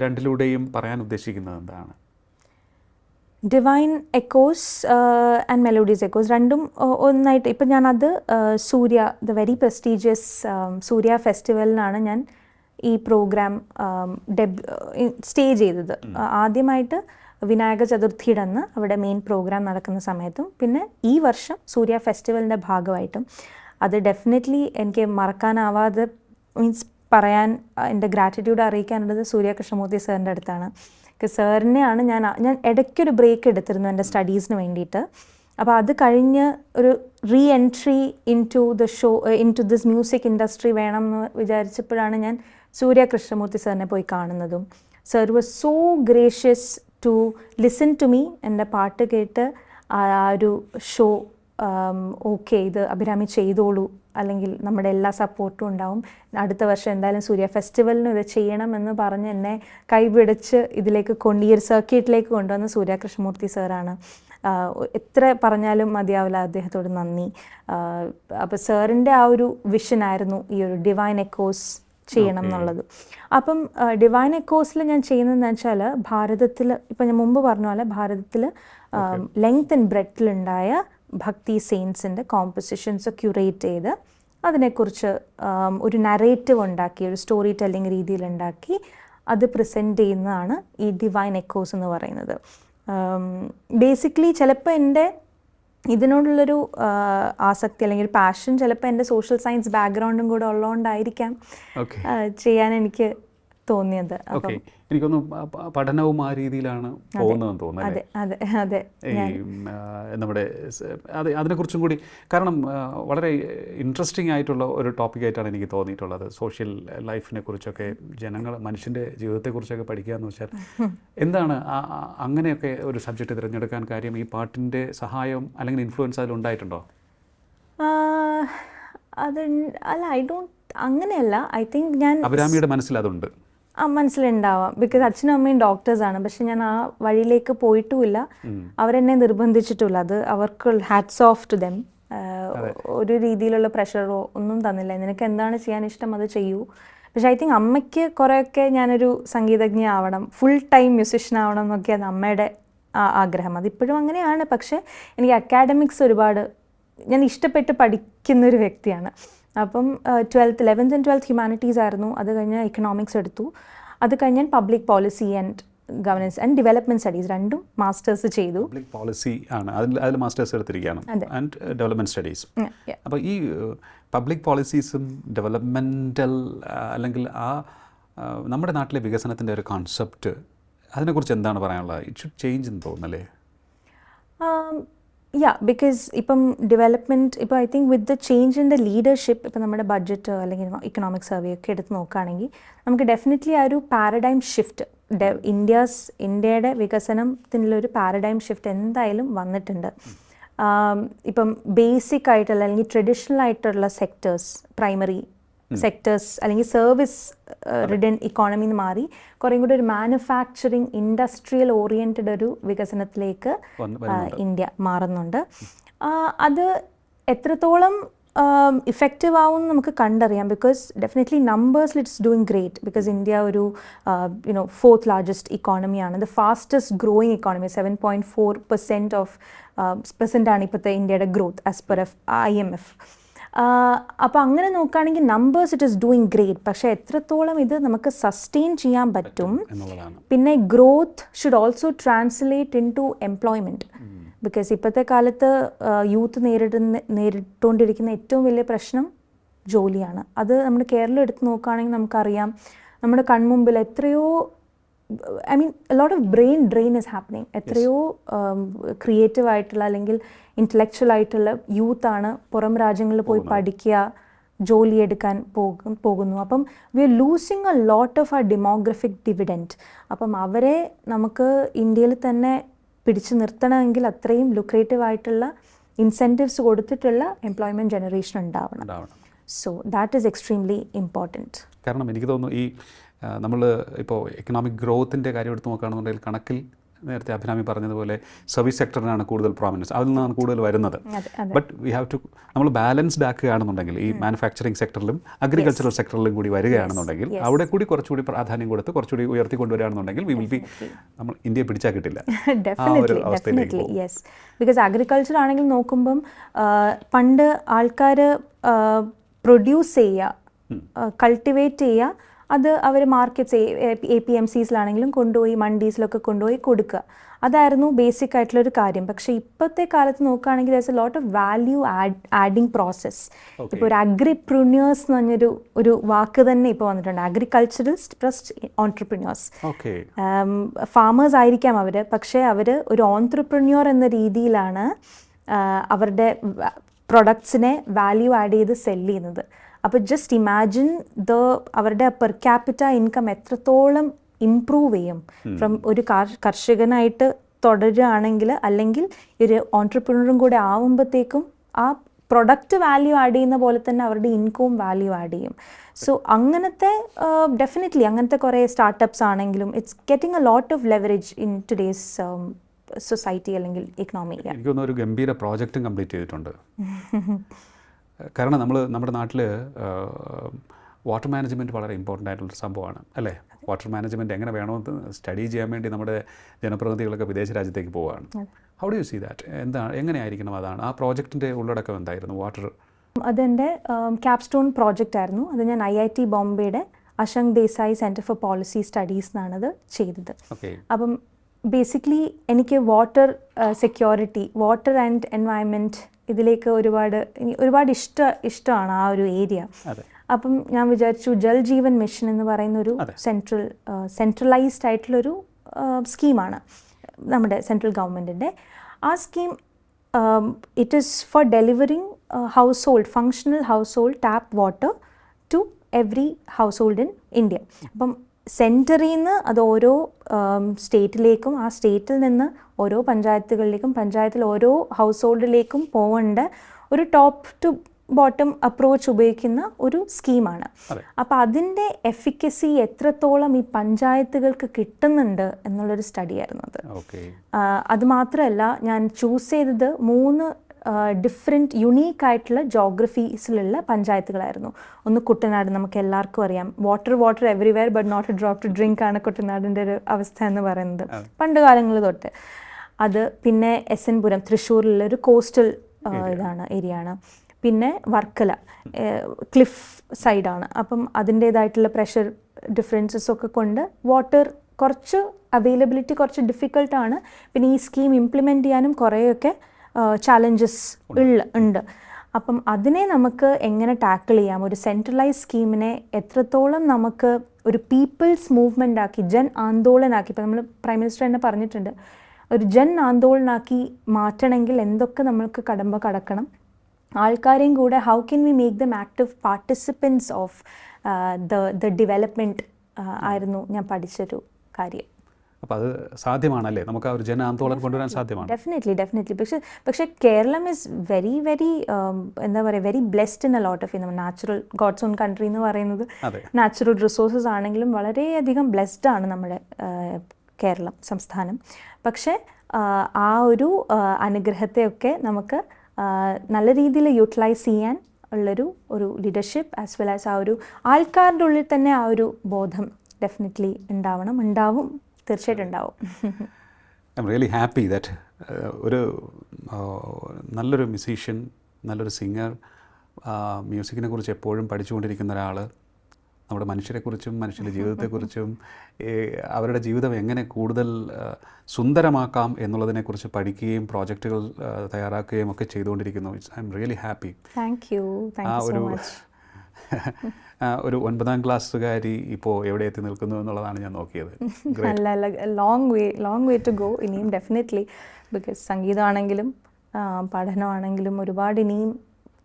രണ്ടിലൂടെയും പറയാൻ ഉദ്ദേശിക്കുന്നത് എന്താണ്? Divine echoes and melodies echoes രണ്ടും ഒന്നായിട്ട്. ഇപ്പം ഞാനത് സൂര്യ, ദ വെരി പ്രസ്റ്റീജിയസ് സൂര്യ ഫെസ്റ്റിവലിനാണ് ഞാൻ ഈ പ്രോഗ്രാം സ്റ്റേജ് ചെയ്തത്. ആദ്യമായിട്ട് വിനായക ചതുർത്ഥിയുടെ അന്ന് അവിടെ മെയിൻ പ്രോഗ്രാം നടക്കുന്ന സമയത്തും പിന്നെ ഈ വർഷം സൂര്യ ഫെസ്റ്റിവലിൻ്റെ ഭാഗമായിട്ടും. അത് ഡെഫിനറ്റ്ലി എനിക്ക് മറക്കാനാവാതെ മീൻസ് പറയാൻ എൻ്റെ ഗ്രാറ്റിറ്റ്യൂഡ് അറിയിക്കാനുള്ളത് സൂര്യ കൃഷ്ണമൂർത്തി സാറിൻ്റെ അടുത്താണ്. സാറിനെയാണ് ഞാൻ ഇടയ്ക്കൊരു ബ്രേക്ക് എടുത്തിരുന്നു എൻ്റെ സ്റ്റഡീസിന് വേണ്ടിയിട്ട്. അപ്പോൾ അത് കഴിഞ്ഞ് ഒരു re entry into this music industry വേണം എന്ന് വിചാരിച്ചപ്പോഴാണ് ഞാൻ സൂര്യ കൃഷ്ണമൂർത്തി സാറിനെ പോയി കാണുന്നതും. Sir was so gracious to listen to me. എൻ്റെ പാട്ട് കേട്ട് ആ ഒരു ഷോ ഓക്കെ ഇത് അഭിരാമി ചെയ്തോളൂ, അല്ലെങ്കിൽ നമ്മുടെ എല്ലാ സപ്പോർട്ടും ഉണ്ടാവും, അടുത്ത വർഷം എന്തായാലും സൂര്യ ഫെസ്റ്റിവലിന് ഇത് ചെയ്യണം എന്ന് പറഞ്ഞ് എന്നെ കൈപിടിച്ച് ഇതിലേക്ക് ഈ ഒരു സർക്യൂട്ടിലേക്ക് കൊണ്ടുവന്ന സൂര്യ കൃഷ്ണമൂർത്തി സാറാണ്. എത്ര പറഞ്ഞാലും മതിയാവില്ല അദ്ദേഹത്തോട് നന്ദി. അപ്പോൾ സാറിൻ്റെ ആ ഒരു വിഷനായിരുന്നു ഈ ഒരു ഡിവൈൻ എക്കോസ് ചെയ്യണം എന്നുള്ളത്. അപ്പം ഡിവൈൻ എക്കോസിൽ ഞാൻ ചെയ്യുന്നതെന്ന് വെച്ചാൽ ഭാരതത്തിൽ ഇപ്പം ഞാൻ മുമ്പ് പറഞ്ഞ പോലെ ഭാരതത്തിൽ ലെങ്ത് ആൻഡ് ബ്രെഡ്ത്തിലുണ്ടായ ഭക്തി സെയിൻസിൻ്റെ കോമ്പോസിഷൻസ് ക്യൂറേറ്റ് ചെയ്ത് അതിനെക്കുറിച്ച് ഒരു നറേറ്റീവ് ഉണ്ടാക്കി, ഒരു സ്റ്റോറി ടെല്ലിംഗ് രീതിയിലുണ്ടാക്കി അത് പ്രസൻറ്റ് ചെയ്യുന്നതാണ് ഈ ഡിവൈൻ എക്കോസ് എന്ന് പറയുന്നത്. ബേസിക്കലി ചിലപ്പോൾ എൻ്റെ ഇതിനോടുള്ളൊരു ആസക്തി അല്ലെങ്കിൽ ഒരു പാഷൻ ചിലപ്പോൾ എൻ്റെ സോഷ്യൽ സയൻസ് ബാക്ക്ഗ്രൗണ്ടും കൂടെ ഉള്ളതുകൊണ്ടായിരിക്കാം ചെയ്യാൻ എനിക്ക് തോന്നിയത്. എനിക്കൊന്ന് പഠനവും ആ രീതിയിലാണ് പോകുന്നതെന്ന് തോന്നുന്നത്. അതെ അതെ നമ്മുടെ അതിനെക്കുറിച്ചും കൂടി, കാരണം വളരെ ഇൻട്രസ്റ്റിംഗ് ആയിട്ടുള്ള ഒരു ടോപ്പിക്കായിട്ടാണ് എനിക്ക് തോന്നിയിട്ടുള്ളത്. സോഷ്യൽ ലൈഫിനെ കുറിച്ചൊക്കെ മനുഷ്യൻ്റെ ജീവിതത്തെക്കുറിച്ചൊക്കെ പഠിക്കുക എന്ന് വെച്ചാൽ എന്താണ് അങ്ങനെയൊക്കെ ഒരു സബ്ജക്റ്റ് തിരഞ്ഞെടുക്കാൻ കാര്യം? ഈ പാട്ടിൻ്റെ സഹായം അല്ലെങ്കിൽ ഇൻഫ്ലുവൻസ് അതിലുണ്ടായിട്ടുണ്ടോ? അല്ല, അങ്ങനെയല്ല. ഐ തിങ്ക് ഞാൻ അഭിരാമിയുടെ മനസ്സിൽ അതുണ്ട്, മനസ്സിലുണ്ടാവാം. ബിക്കോസ് അച്ഛനും അമ്മയും ഡോക്ടേഴ്സാണ്, പക്ഷെ ഞാൻ ആ വഴിയിലേക്ക് പോയിട്ടുമില്ല, അവരെന്നെ നിർബന്ധിച്ചിട്ടില്ല. അത് അവർക്ക് ഹാറ്റ്സ് ഓഫ് ടു ദെം. ഒരു രീതിയിലുള്ള പ്രഷറോ ഒന്നും തന്നില്ല. നിനക്ക് എന്താണ് ചെയ്യാൻ ഇഷ്ടം അത് ചെയ്യൂ. പക്ഷെ ഐ തിങ്ക് അമ്മയ്ക്ക് കുറേയൊക്കെ ഞാനൊരു സംഗീതജ്ഞ ആവണം, ഫുൾ ടൈം മ്യൂസിഷ്യൻ ആവണം എന്നൊക്കെയാണ് അമ്മയുടെ ആഗ്രഹം. അതിപ്പോഴും അങ്ങനെയാണ്. പക്ഷേ എനിക്ക് അക്കാഡമിക്സ് ഒരുപാട് ഞാൻ ഇഷ്ടപ്പെട്ട് പഠിക്കുന്നൊരു വ്യക്തിയാണ്. അപ്പം 11th and 12th ഹ്യൂമാനിറ്റീസ് ആയിരുന്നു. അത് കഴിഞ്ഞ് എക്കണോമിക്സ് എടുത്തു. അത് കഴിഞ്ഞ് ഞാൻ public policy and governance and development studies രണ്ടും മാസ്റ്റേഴ്സ് ചെയ്തു. പബ്ലിക് പോളിസി ആണ് അതിൽ മാസ്റ്റേഴ്സ് എടുത്തിരിക്കുകയാണ്, ആൻഡ് ഡെവലപ്മെൻറ്റ് സ്റ്റഡീസ്. അപ്പോൾ ഈ പബ്ലിക് പോളിസീസും ഡെവലപ്മെൻറ്റൽ അല്ലെങ്കിൽ നമ്മുടെ നാട്ടിലെ വികസനത്തിൻ്റെ ഒരു കോൺസെപ്റ്റ്, അതിനെക്കുറിച്ച് എന്താണ് പറയാനുള്ളത്? ഇറ്റ് ഷുഡ് ചേഞ്ച് എന്ന് തോന്നുന്നല്ലേ? ബിക്കോസ് ഇപ്പം ഡെവലപ്മെൻറ്റ് ഇപ്പോൾ I think with the change in the leadership, ഇപ്പോൾ നമ്മുടെ ബഡ്ജറ്റ് അല്ലെങ്കിൽ ഇക്കണോമിക് സർവേ ഒക്കെ എടുത്ത് നോക്കുകയാണെങ്കിൽ നമുക്ക് ഡെഫിനറ്റ്ലി ആ ഒരു പാരഡൈം ഷിഫ്റ്റ്, ഇന്ത്യയുടെ വികസനത്തിനുള്ളൊരു പാരഡൈം ഷിഫ്റ്റ് എന്തായാലും വന്നിട്ടുണ്ട്. ഇപ്പം ബേസിക് ആയിട്ടുള്ള അല്ലെങ്കിൽ ട്രഡീഷണൽ ആയിട്ടുള്ള സെക്ടേഴ്സ്, പ്രൈമറി സെക്ടേഴ്സ് അല്ലെങ്കിൽ സർവീസ് റിഡൻ ഇക്കോണമി എന്ന് മാറി കുറേ കൂടി ഒരു മാനുഫാക്ചറിങ് ഇൻഡസ്ട്രിയൽ ഓറിയൻറ്റഡ് ഒരു വികസനത്തിലേക്ക് ഇന്ത്യ മാറുന്നുണ്ട്. അത് എത്രത്തോളം ഇഫക്റ്റീവ് ആവും നമുക്ക് കണ്ടറിയാം. ബിക്കോസ് ഡെഫിനറ്റ്ലി നമ്പേഴ്സിൽ it's doing great. Because India ഒരു 4th ലാർജസ്റ്റ് ഇക്കോണമിയാണ്, ദ ഫാസ്റ്റസ്റ്റ് ഗ്രോയിങ് ഇക്കോണമി. 7.4% ആണ് ഇപ്പോഴത്തെ ഇന്ത്യയുടെ ഗ്രോത്ത് ആസ് പെർ IMF. അപ്പോൾ അങ്ങനെ നോക്കുകയാണെങ്കിൽ numbers it is doing great. പക്ഷേ എത്രത്തോളം ഇത് നമുക്ക് സസ്റ്റെയിൻ ചെയ്യാൻ പറ്റും, പിന്നെ growth should also translate into employment. Because ഇപ്പോഴത്തെ കാലത്ത് യൂത്ത് നേരിട്ടുകൊണ്ടിരിക്കുന്ന ഏറ്റവും വലിയ പ്രശ്നം ജോലിയാണ്. അത് നമ്മുടെ കേരളം എടുത്ത് നോക്കുകയാണെങ്കിൽ നമുക്കറിയാം, നമ്മുടെ കൺമുമ്പിൽ എത്രയോ I mean lot of brain drain is happening. എത്രയോ ക്രിയേറ്റീവ് ആയിട്ടുള്ള അല്ലെങ്കിൽ ഇൻ്റലക്ച്വൽ ആയിട്ടുള്ള യൂത്താണ് പുറം രാജ്യങ്ങളിൽ പോയി പഠിക്കുക, ജോലിയെടുക്കാൻ പോകുന്നു. അപ്പം we are losing a lot of uh demographic dividend. അപ്പം അവരെ നമുക്ക് ഇന്ത്യയിൽ തന്നെ പിടിച്ചു നിർത്തണമെങ്കിൽ അത്രയും ലുക്രേറ്റീവ് ആയിട്ടുള്ള ഇൻസെൻറ്റീവ്സ് കൊടുത്തിട്ടുള്ള എംപ്ലോയ്മെൻറ്റ് ജനറേഷൻ ഉണ്ടാവണം. So that is extremely important. കാരണം എനിക്ക് തോന്നുന്നു ഈ നമ്മൾ ഇപ്പോൾ എക്കണോമിക് ഗ്രോത്തിൻ്റെ കാര്യം എടുത്ത് നോക്കുകയാണെന്നുണ്ടെങ്കിൽ കണക്കിൽ നേരത്തെ അഭിരാമി പറഞ്ഞതുപോലെ സർവീസ് സെക്ടറിനാണ് കൂടുതൽ പ്രോമിനൻസ്, അതിൽ നിന്നാണ് കൂടുതൽ വരുന്നത്. ബട്ട് വി ഹാവ് ടു നമ്മൾ ബാലൻസ്ഡ് ആക്കുകയാണെന്നുണ്ടെങ്കിൽ ഈ മാനുഫാക്ചറിങ് സെക്ടറിലും അഗ്രികൾച്ചറൽ സെക്ടറിലും കൂടി വരികയാണെന്നുണ്ടെങ്കിൽ അവിടെ കൂടി കുറച്ചുകൂടി പ്രാധാന്യം കൊടുത്ത് കുറച്ചുകൂടി ഉയർത്തിക്കൊണ്ടുവരികയാണെന്നുണ്ടെങ്കിൽ വി വിൽ ബി നമ്മൾ ഇന്ത്യയെ പിടിച്ചാൽ കിട്ടില്ല. Definitely yes. ബിക്കോസ് അഗ്രികൾച്ചർ ആണെങ്കിൽ നോക്കുമ്പം പണ്ട് ആൾക്കാർ പ്രൊഡ്യൂസ് ചെയ്യുക, കൾട്ടിവേറ്റ് ചെയ്യുക, അത് അവർ മാർക്കറ്റ്സ് APMCസിലാണെങ്കിലും കൊണ്ടുപോയി മണ്ടീസിലൊക്കെ കൊണ്ടുപോയി കൊടുക്കുക. അതായിരുന്നു ബേസിക് ആയിട്ടുള്ളൊരു കാര്യം. പക്ഷേ ഇപ്പോഴത്തെ കാലത്ത് നോക്കുകയാണെങ്കിൽ there is A lot of value adding process. ഇപ്പോൾ ഒരു അഗ്രിപ്രൂണ്യേഴ്സ് എന്ന് പറഞ്ഞൊരു വാക്ക് തന്നെ ഇപ്പോൾ വന്നിട്ടുണ്ട്. Agriculturist plus ഓൺട്രപ്രന്യേഴ്സ്. ഫാമേഴ്സ് ആയിരിക്കാം അവർ, പക്ഷേ അവർ ഒരു ഓൺട്രപ്രന്യോർ എന്ന രീതിയിലാണ് അവരുടെ പ്രൊഡക്ട്സിനെ വാല്യൂ ആഡ് ചെയ്ത് സെല് ചെയ്യുന്നത്. അപ്പോൾ ജസ്റ്റ് ഇമാജിൻ അവരുടെ പെർ ക്യാപിറ്റ ഇൻകം എത്രത്തോളം ഇംപ്രൂവ് ചെയ്യും ഫ്രം ഒരു കർഷകനായിട്ട് തുടരുകയാണെങ്കിൽ, അല്ലെങ്കിൽ ഒരു ഓൺട്രപ്രനറും കൂടെ ആവുമ്പോഴത്തേക്കും ആ പ്രൊഡക്റ്റ് വാല്യൂ ആഡ് ചെയ്യുന്ന പോലെ തന്നെ അവരുടെ ഇൻകവും വാല്യൂ ആഡ് ചെയ്യും. സോ അങ്ങനത്തെ ഡെഫിനറ്റ്ലി അങ്ങനത്തെ കുറേ സ്റ്റാർട്ടപ്സ് ആണെങ്കിലും it's getting A lot of leverage in today's society അല്ലെങ്കിൽ ഇക്കണോമി. എനിക്ക് തോന്നുന്നു ഒരു ഗംഭീര പ്രോജക്റ്റും കംപ്ലീറ്റ് ചെയ്തിട്ടുണ്ട്. കാരണം നമ്മുടെ നാട്ടിൽ വാട്ടർ മാനേജ്മെൻറ്റ് വളരെ ഇമ്പോർട്ടൻ്റ് ആയിട്ടുള്ളൊരു സംഭവമാണ് അല്ലേ? വാട്ടർ മാനേജ്മെൻറ്റ് എങ്ങനെ വേണമെന്ന് സ്റ്റഡി ചെയ്യാൻ വേണ്ടി നമ്മുടെ ജനപ്രതിനിധികളൊക്കെ വിദേശ രാജ്യത്തേക്ക് പോവുകയാണ്. How do you see that? എങ്ങനെയായിരിക്കണം? അതാണ് ആ പ്രോജക്റ്റിൻ്റെ ഉള്ളടക്കം എന്തായിരുന്നു? വാട്ടർ അതെൻ്റെ ക്യാപ്സ്റ്റോൺ പ്രോജക്റ്റ് ആയിരുന്നു. അത് ഞാൻ IIT ബോംബെയുടെ Ashank Desai centre for policy studies എന്നാണത് ചെയ്തത്. അപ്പം ബേസിക്കലി എനിക്ക് water security, water and environment ഇതിലേക്ക് ഒരുപാട് ഇഷ്ടമാണ് ആ ഒരു ഏരിയ. അപ്പം ഞാൻ വിചാരിച്ചു ജൽ ജീവൻ മിഷൻ എന്ന് പറയുന്ന ഒരു സെൻട്രലൈസ്ഡ് ആയിട്ടുള്ളൊരു സ്കീമാണ് നമ്മുടെ സെൻട്രൽ ഗവൺമെൻറ്റിൻ്റെ. ആ scheme it is for delivering functional household tap water to every household in India. അപ്പം സെൻറ്ററിൽ നിന്ന് അത് ഓരോ സ്റ്റേറ്റിലേക്കും, ആ സ്റ്റേറ്റിൽ നിന്ന് ഓരോ പഞ്ചായത്തുകളിലേക്കും, പഞ്ചായത്തിൽ ഓരോ ഹൗസ് ഹോൾഡിലേക്കും പോകേണ്ട ഒരു ടോപ്പ് ടു ബോട്ടം അപ്രോച്ച് ഉപയോഗിക്കുന്ന ഒരു സ്കീമാണ്. അപ്പോൾ അതിൻ്റെ എഫിക്കസി എത്രത്തോളം ഈ പഞ്ചായത്തുകൾക്ക് കിട്ടുന്നുണ്ട് എന്നുള്ളൊരു സ്റ്റഡി ആയിരുന്നു അത്. അത് മാത്രമല്ല, ഞാൻ ചൂസ് ചെയ്തത് 3 ഡിഫറെൻറ്റ് യുണീക്ക് ആയിട്ടുള്ള ജോഗ്രഫീസിലുള്ള പഞ്ചായത്തുകളായിരുന്നു. ഒന്ന് കുട്ടനാട്, നമുക്ക് എല്ലാവർക്കും അറിയാം, water everywhere but not a drop to drink ആണ് കുട്ടനാടിൻ്റെ ഒരു അവസ്ഥ എന്ന് പറയുന്നത് പണ്ട് കാലങ്ങൾ തൊട്ട്. അത് പിന്നെ SN പുരം തൃശ്ശൂരിലുള്ള ഒരു കോസ്റ്റൽ ഏരിയയാണ്. പിന്നെ വർക്കല ക്ലിഫ് സൈഡാണ്. അപ്പം അതിൻ്റേതായിട്ടുള്ള പ്രഷർ ഡിഫറൻസസ് ഒക്കെ കൊണ്ട് വാട്ടർ കുറച്ച് അവൈലബിലിറ്റി കുറച്ച് ഡിഫിക്കൽട്ടാണ്. പിന്നെ ഈ സ്കീം ഇംപ്ലിമെൻറ്റ് ചെയ്യാനും കുറേയൊക്കെ ചാലഞ്ചസ് ഉണ്ട്. അപ്പം അതിനെ നമുക്ക് എങ്ങനെ ടാക്കിൾ ചെയ്യാം, ഒരു സെൻട്രലൈസ് സ്കീമിനെ എത്രത്തോളം നമുക്ക് ഒരു പീപ്പിൾസ് മൂവ്മെൻ്റ് ആക്കി, ജൻ ആന്തോളനാക്കി, ഇപ്പം നമ്മൾ പ്രൈം മിനിസ്റ്റർ തന്നെ പറഞ്ഞിട്ടുണ്ട്, ഒരു ജൻ ആന്തോളനാക്കി മാറ്റണമെങ്കിൽ എന്തൊക്കെ നമ്മൾക്ക് കടക്കണം, ആൾക്കാരെയും കൂടെ how can we make them active participants of the development ആയിരുന്നു ഞാൻ പഠിച്ചൊരു കാര്യം. അപ്പോൾ അത് സാധ്യമാണല്ലേ? നമുക്ക് ആ ഒരു ജന ആന്തോളനം കൊണ്ടുവരാൻ സാധ്യമാണ്. ഡെഫിനറ്റ്ലി. പക്ഷേ കേരളം ഇസ് വെരി എന്താ പറയുക, very blessed in a lot of natural God's own country എന്ന് പറയുന്നത്. നാച്ചുറൽ റിസോഴ്സസ് ആണെങ്കിലും വളരെയധികം ബ്ലെസ്ഡ് ആണ് നമ്മുടെ കേരളം സംസ്ഥാനം. പക്ഷേ ആ ഒരു അനുഗ്രഹത്തെയൊക്കെ നമുക്ക് നല്ല രീതിയിൽ യൂട്ടിലൈസ് ചെയ്യാൻ ഉള്ളൊരു ലീഡർഷിപ്പ് ആസ് വെൽ ആസ് ആ ഒരു ആൾക്കാരുടെ ഉള്ളിൽ തന്നെ ആ ഒരു ബോധം ഡെഫിനറ്റ്ലി ഉണ്ടാവും, തീർച്ചയായിട്ടും ഉണ്ടാവും. I M really happy that ഒരു നല്ലൊരു മ്യൂസീഷ്യൻ, നല്ലൊരു സിംഗർ, മ്യൂസിക്കിനെ കുറിച്ച് എപ്പോഴും പഠിച്ചുകൊണ്ടിരിക്കുന്ന ഒരാൾ, നമ്മുടെ മനുഷ്യരെക്കുറിച്ചും മനുഷ്യൻ്റെ ജീവിതത്തെക്കുറിച്ചും അവരുടെ ജീവിതം എങ്ങനെ കൂടുതൽ സുന്ദരമാക്കാം എന്നുള്ളതിനെക്കുറിച്ച് പഠിക്കുകയും പ്രോജക്റ്റുകൾ തയ്യാറാക്കുകയും ഒക്കെ ചെയ്തുകൊണ്ടിരിക്കുന്നു. I M really happy. Thank you so much. ഒരു 9ാം ക്ലാസ്സുകാരി ഇപ്പോൾ എവിടെ എത്തി നിൽക്കുന്നു എന്നുള്ളതാണ് ഞാൻ നോക്കിയത്. ലോങ് വേ ടു ഗോ ഇനിയും ഡെഫിനറ്റ്ലി. ബിക്കോസ് സംഗീതമാണെങ്കിലും പഠനമാണെങ്കിലും ഒരുപാട് ഇനിയും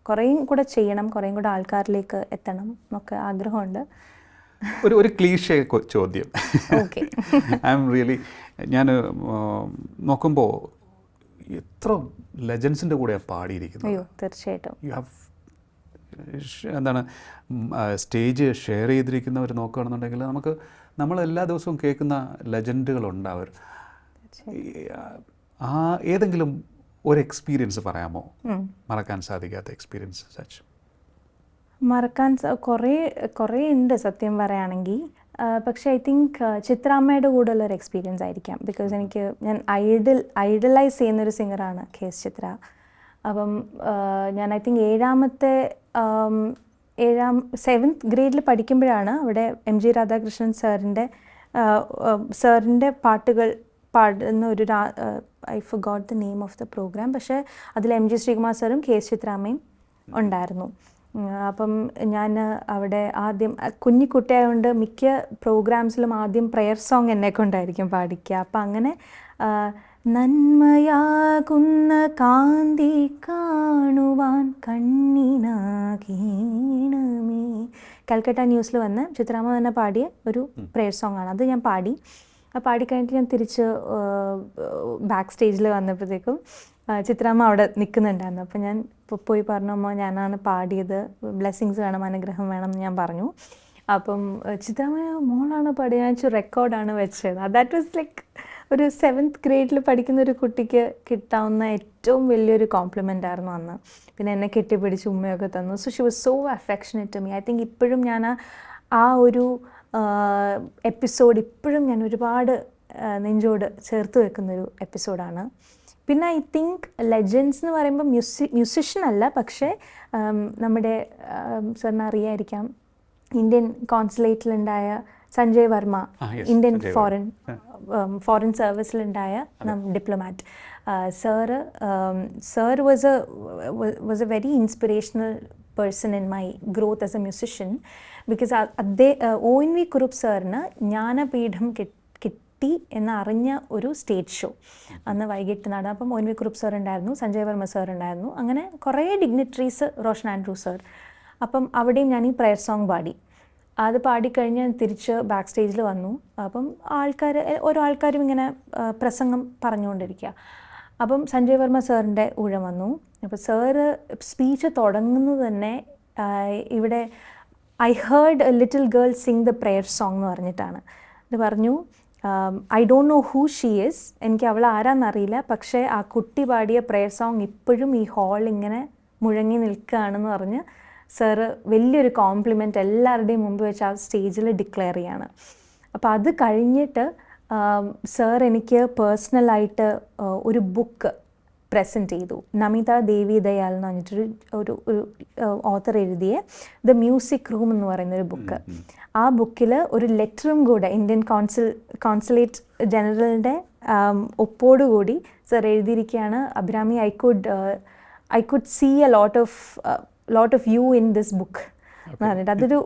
കുറേയും കൂടെ ചെയ്യണം, കുറേയും കൂടെ ആൾക്കാരിലേക്ക് എത്തണം എന്നൊക്കെ ആഗ്രഹമുണ്ട്. ഒരു ക്ലീഷേ ചോദ്യം. ഐ എം റിയലി, ഞാൻ നോക്കുമ്പോൾ എത്ര ലെജൻസിൻ്റെ കൂടെയാണ് പാടിയിരിക്കുന്നത്. തീർച്ചയായിട്ടും. യു ഹാവ് എന്താണ് സ്റ്റേജ് ഷെയർ ചെയ്തിരിക്കുന്നവർ നോക്കുകയാണെന്നുണ്ടെങ്കിൽ നമ്മൾ എല്ലാ ദിവസവും കേൾക്കുന്ന ലെജൻഡുകളുണ്ട്. അവർ ഏതെങ്കിലും ഒരു എക്സ്പീരിയൻസ് പറയാമോ? മറക്കാൻ സാധിക്കാത്ത എക്സ്പീരിയൻസ് സച്ച്? മറക്കാൻ കുറേ ഉണ്ട് സത്യം പറയുകയാണെങ്കിൽ. പക്ഷേ ഐ തിങ്ക് ചിത്രാമ്മയുടെ കൂടെയുള്ളൊരു എക്സ്പീരിയൻസ് ആയിരിക്കാം. ബിക്കോസ് ഞാൻ ഐഡലൈസ് ചെയ്യുന്നൊരു സിംഗറാണ് KS ചിത്ര. അപ്പം ഞാൻ ഐ തിങ്ക് 7ാമത്തെ സെവൻത്ത് ഗ്രേഡിൽ പഠിക്കുമ്പോഴാണ് അവിടെ എം ജി രാധാകൃഷ്ണൻ സാറിൻ്റെ പാട്ടുകൾ പാടുന്ന ഒരു I forgot the name of the program, പക്ഷേ അതിൽ എം ജി ശ്രീകുമാർ സാറും കെ എസ് ചിത്രാമ്മയും ഉണ്ടായിരുന്നു. അപ്പം ഞാൻ അവിടെ ആദ്യം കുഞ്ഞിക്കുട്ടിയായതുകൊണ്ട് മിക്ക പ്രോഗ്രാംസിലും ആദ്യം പ്രയർ സോങ് എന്നെ കൊണ്ടായിരിക്കും പാടിക്കുക. അപ്പം അങ്ങനെ നന്മയാകുന്ന കാന്തി കാണുവാൻ കണ്ണിനാകീണമേ, കൽക്കട്ട ന്യൂസിൽ വന്ന് ചിത്രാമ്മ തന്നെ പാടിയ ഒരു പ്രയർ സോങ് ആണ്. അത് ഞാൻ പാടിക്കഴിഞ്ഞിട്ട് ഞാൻ തിരിച്ച് ബാക്ക് സ്റ്റേജിൽ വന്നപ്പോഴത്തേക്കും ചിത്രാമ്മ അവിടെ നിൽക്കുന്നുണ്ടായിരുന്നു. അപ്പോൾ ഞാൻ പോയി പറഞ്ഞു, അമ്മ ഞാനാണ് പാടിയത്, ബ്ലെസ്സിങ്സ് വേണം, അനുഗ്രഹം വേണം എന്ന് ഞാൻ പറഞ്ഞു. അപ്പം ചിത്രാമ്മ മോളാണ് പാടിയത്, ഞാൻ റെക്കോർഡാണ് വെച്ചത്. ദാറ്റ് വാസ് ലൈക്ക് ഒരു സെവൻത്ത് ഗ്രേഡിൽ പഠിക്കുന്ന ഒരു കുട്ടിക്ക് കിട്ടാവുന്ന ഏറ്റവും വലിയൊരു കോംപ്ലിമെൻ്റ് ആയിരുന്നു അന്ന്. പിന്നെ എന്നെ കെട്ടിപ്പിടിച്ച് ഉമ്മയൊക്കെ തന്നു. So she was so affectionate to me. I think ഇപ്പോഴും ഞാൻ ആ ഒരു എപ്പിസോഡ് ഇപ്പോഴും ഞാൻ ഒരുപാട് നെഞ്ചോട് ചേർത്ത് വെക്കുന്നൊരു എപ്പിസോഡാണ്. പിന്നെ ഐ തിങ്ക് ലെജൻഡ്സ് എന്ന് പറയുമ്പോൾ മ്യൂസിഷ്യൻ അല്ല, പക്ഷേ നമ്മുടെ സാറിന് അറിയായിരിക്കാം, ഇന്ത്യൻ കോൺസുലേറ്റിലുണ്ടായ സഞ്ജയ് വർമ്മ, ഇന്ത്യൻ ഫോറിൻ സർവീസിലുണ്ടായ diplomat sir was a very inspirational person in my growth as a musician. Because ONV Kurup സാറിന് ജ്ഞാനപീഠം കിട്ടി എന്നറിഞ്ഞ ഒരു സ്റ്റേജ് ഷോ അന്ന് വൈകിട്ട് നടന്നു. അപ്പം ONV കുറുപ്പ് സാർ ഉണ്ടായിരുന്നു, സഞ്ജയ് വർമ്മ സാർ ഉണ്ടായിരുന്നു, അങ്ങനെ കുറേ ഡിഗ്നിറ്ററീസ്, റോഷൻ ആൻഡ്രൂ സാർ. അപ്പം അവിടെയും ഞാൻ ഈ പ്രയർ സോങ് പാടി. അത് പാടിക്കഴിഞ്ഞ് തിരിച്ച് ബാക്ക് സ്റ്റേജിൽ വന്നു. അപ്പം ഓരോ ആൾക്കാരും ഇങ്ങനെ പ്രസംഗം പറഞ്ഞുകൊണ്ടിരിക്കുക. അപ്പം സഞ്ജയ് വർമ്മ സാറിൻ്റെ ഊഴം വന്നു. അപ്പോൾ സാറ് സ്പീച്ച് തുടങ്ങുന്നത് തന്നെ ഇവിടെ I heard a little girl sing the prayer song എന്ന് പറഞ്ഞിട്ടാണ്. ഇത് പറഞ്ഞു, I don't know who she is, എനിക്ക് അവൾ ആരാന്നറിയില്ല, പക്ഷേ ആ കുട്ടി പാടിയ പ്രയർ സോങ് ഇപ്പോഴും ഈ ഹാൾ ഇങ്ങനെ മുഴങ്ങി നിൽക്കുകയാണെന്ന് പറഞ്ഞ് സാറ് വലിയൊരു കോംപ്ലിമെൻറ്റ് എല്ലാവരുടെയും മുമ്പ് വെച്ച് ആ സ്റ്റേജിൽ ഡിക്ലെയർ ചെയ്യാണ്. അപ്പോൾ അത് കഴിഞ്ഞിട്ട് സാർ എനിക്ക് പേഴ്സണലായിട്ട് ഒരു ബുക്ക് പ്രസൻറ്റ് ചെയ്തു. നമിത ദേവി ദയാൽ എന്ന് പറഞ്ഞിട്ടൊരു ഒരു ഓത്തർ എഴുതിയ ദ മ്യൂസിക് റൂം എന്ന് പറയുന്നൊരു ബുക്ക്. ആ ബുക്കിൽ ഒരു ലെറ്ററും കൂടെ ഇന്ത്യൻ കോൺസുലേറ്റ് ജനറലിൻ്റെ ഒപ്പോടുകൂടി സാർ എഴുതിയിരിക്കുകയാണ്, Abhirami I could see a lot of you in this book എന്ന് പറഞ്ഞിട്ട്. അതൊരു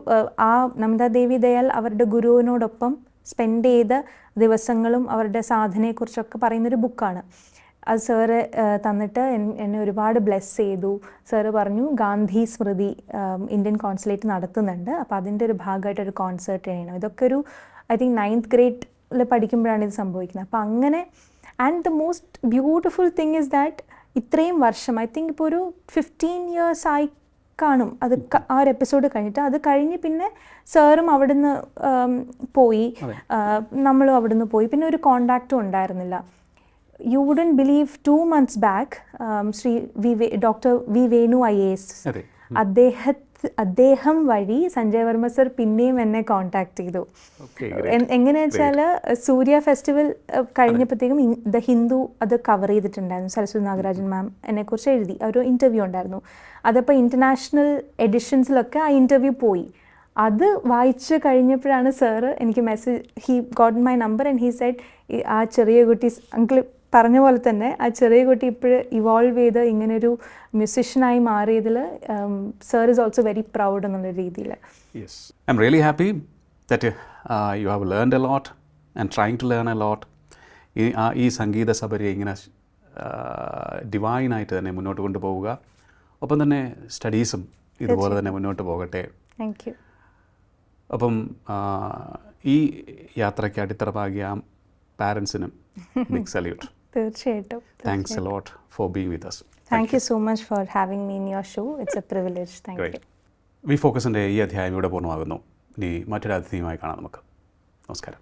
ആ നമിത ദേവി ദയാൽ അവരുടെ ഗുരുവിനോടൊപ്പം സ്പെൻഡ് ചെയ്ത ദിവസങ്ങളും അവരുടെ സാധനയെക്കുറിച്ചൊക്കെ പറയുന്നൊരു ബുക്കാണ്. അത് സാറ് തന്നിട്ട് എന്നെ ഒരുപാട് ബ്ലെസ് ചെയ്തു. സാറ് പറഞ്ഞു, ഗാന്ധി സ്മൃതി ഇന്ത്യൻ കോൺസുലേറ്റ് നടത്തുന്നുണ്ട്, അപ്പോൾ അതിൻ്റെ ഒരു ഭാഗമായിട്ടൊരു കോൺസേർട്ട് ചെയ്യണം. ഇതൊക്കെ ഒരു ഐ തിങ്ക് 9th ഗ്രേഡിൽ പഠിക്കുമ്പോഴാണ് ഇത് സംഭവിക്കുന്നത്. അപ്പോൾ അങ്ങനെ and the most beautiful thing is that ഇത്രയും വർഷം, ഐ തിങ്ക് ഇപ്പോൾ ഒരു 15 years ആയി കാണും അത് ആ ഒരു എപ്പിസോഡ് കഴിഞ്ഞിട്ട്. അത് കഴിഞ്ഞ് പിന്നെ സാറും അവിടുന്ന് പോയി, നമ്മളും അവിടുന്ന് പോയി, പിന്നെ ഒരു കോണ്ടാക്റ്റും ഉണ്ടായിരുന്നില്ല. You wouldn't believe 2 months back doctor V Venu IAS അദ്ദേഹം വഴി സഞ്ജയ് വർമ്മ സർ പിന്നെയും എന്നെ കോണ്ടാക്ട് ചെയ്തു. എങ്ങനെയാ വെച്ചാൽ സൂര്യ ഫെസ്റ്റിവൽ കഴിഞ്ഞപ്പോഴത്തേക്കും ദ ഹിന്ദു അത് കവർ ചെയ്തിട്ടുണ്ടായിരുന്നു. സരസ്വതി നാഗരാജൻ മാം എന്നെക്കുറിച്ച് എഴുതി, ഒരു ഇൻ്റർവ്യൂ ഉണ്ടായിരുന്നു. അതപ്പോൾ ഇൻ്റർനാഷണൽ എഡിഷൻസിലൊക്കെ ആ ഇൻ്റർവ്യൂ പോയി. അത് വായിച്ച് കഴിഞ്ഞപ്പോഴാണ് സാറ് എനിക്ക് he got my number and he said, ആ ചെറിയ കുട്ടി അങ്കിൾ പറഞ്ഞ പോലെ തന്നെ ആ ചെറിയ കുട്ടി ഇപ്പോഴും ഇവോൾവ് ചെയ്ത് ഇങ്ങനൊരു മ്യൂസിഷ്യനായി മാറിയതിൽ sir is also very proud എന്നുള്ള രീതിയിൽ. Yes, I'm really happy that you have learned a lot and trying to learn a lot. ഈ സംഗീത സബരിയെ ഇങ്ങനെ ഡിവൈനായിട്ട് തന്നെ മുന്നോട്ട് കൊണ്ടുപോവുക. ഒപ്പം തന്നെ സ്റ്റഡീസും ഇതുപോലെ തന്നെ മുന്നോട്ട് പോകട്ടെ. Thank you. അപ്പം ഈ യാത്രയ്ക്ക് അടിത്തറ പാകിയ പാരൻസിനും ബിഗ് സല്യൂട്ട്. തീർച്ചയായിട്ടും. Thanks a lot for being with us. Thank you so much for having me in your show. It's a privilege. Thank you. V ഫോക്കസിൻ്റെ ഈ അധ്യായം ഇവിടെ പൂർണ്ണമാകുന്നു. ഇനി മറ്റൊരു അതിഥിയുമായി കാണാം നമുക്ക്. നമസ്കാരം.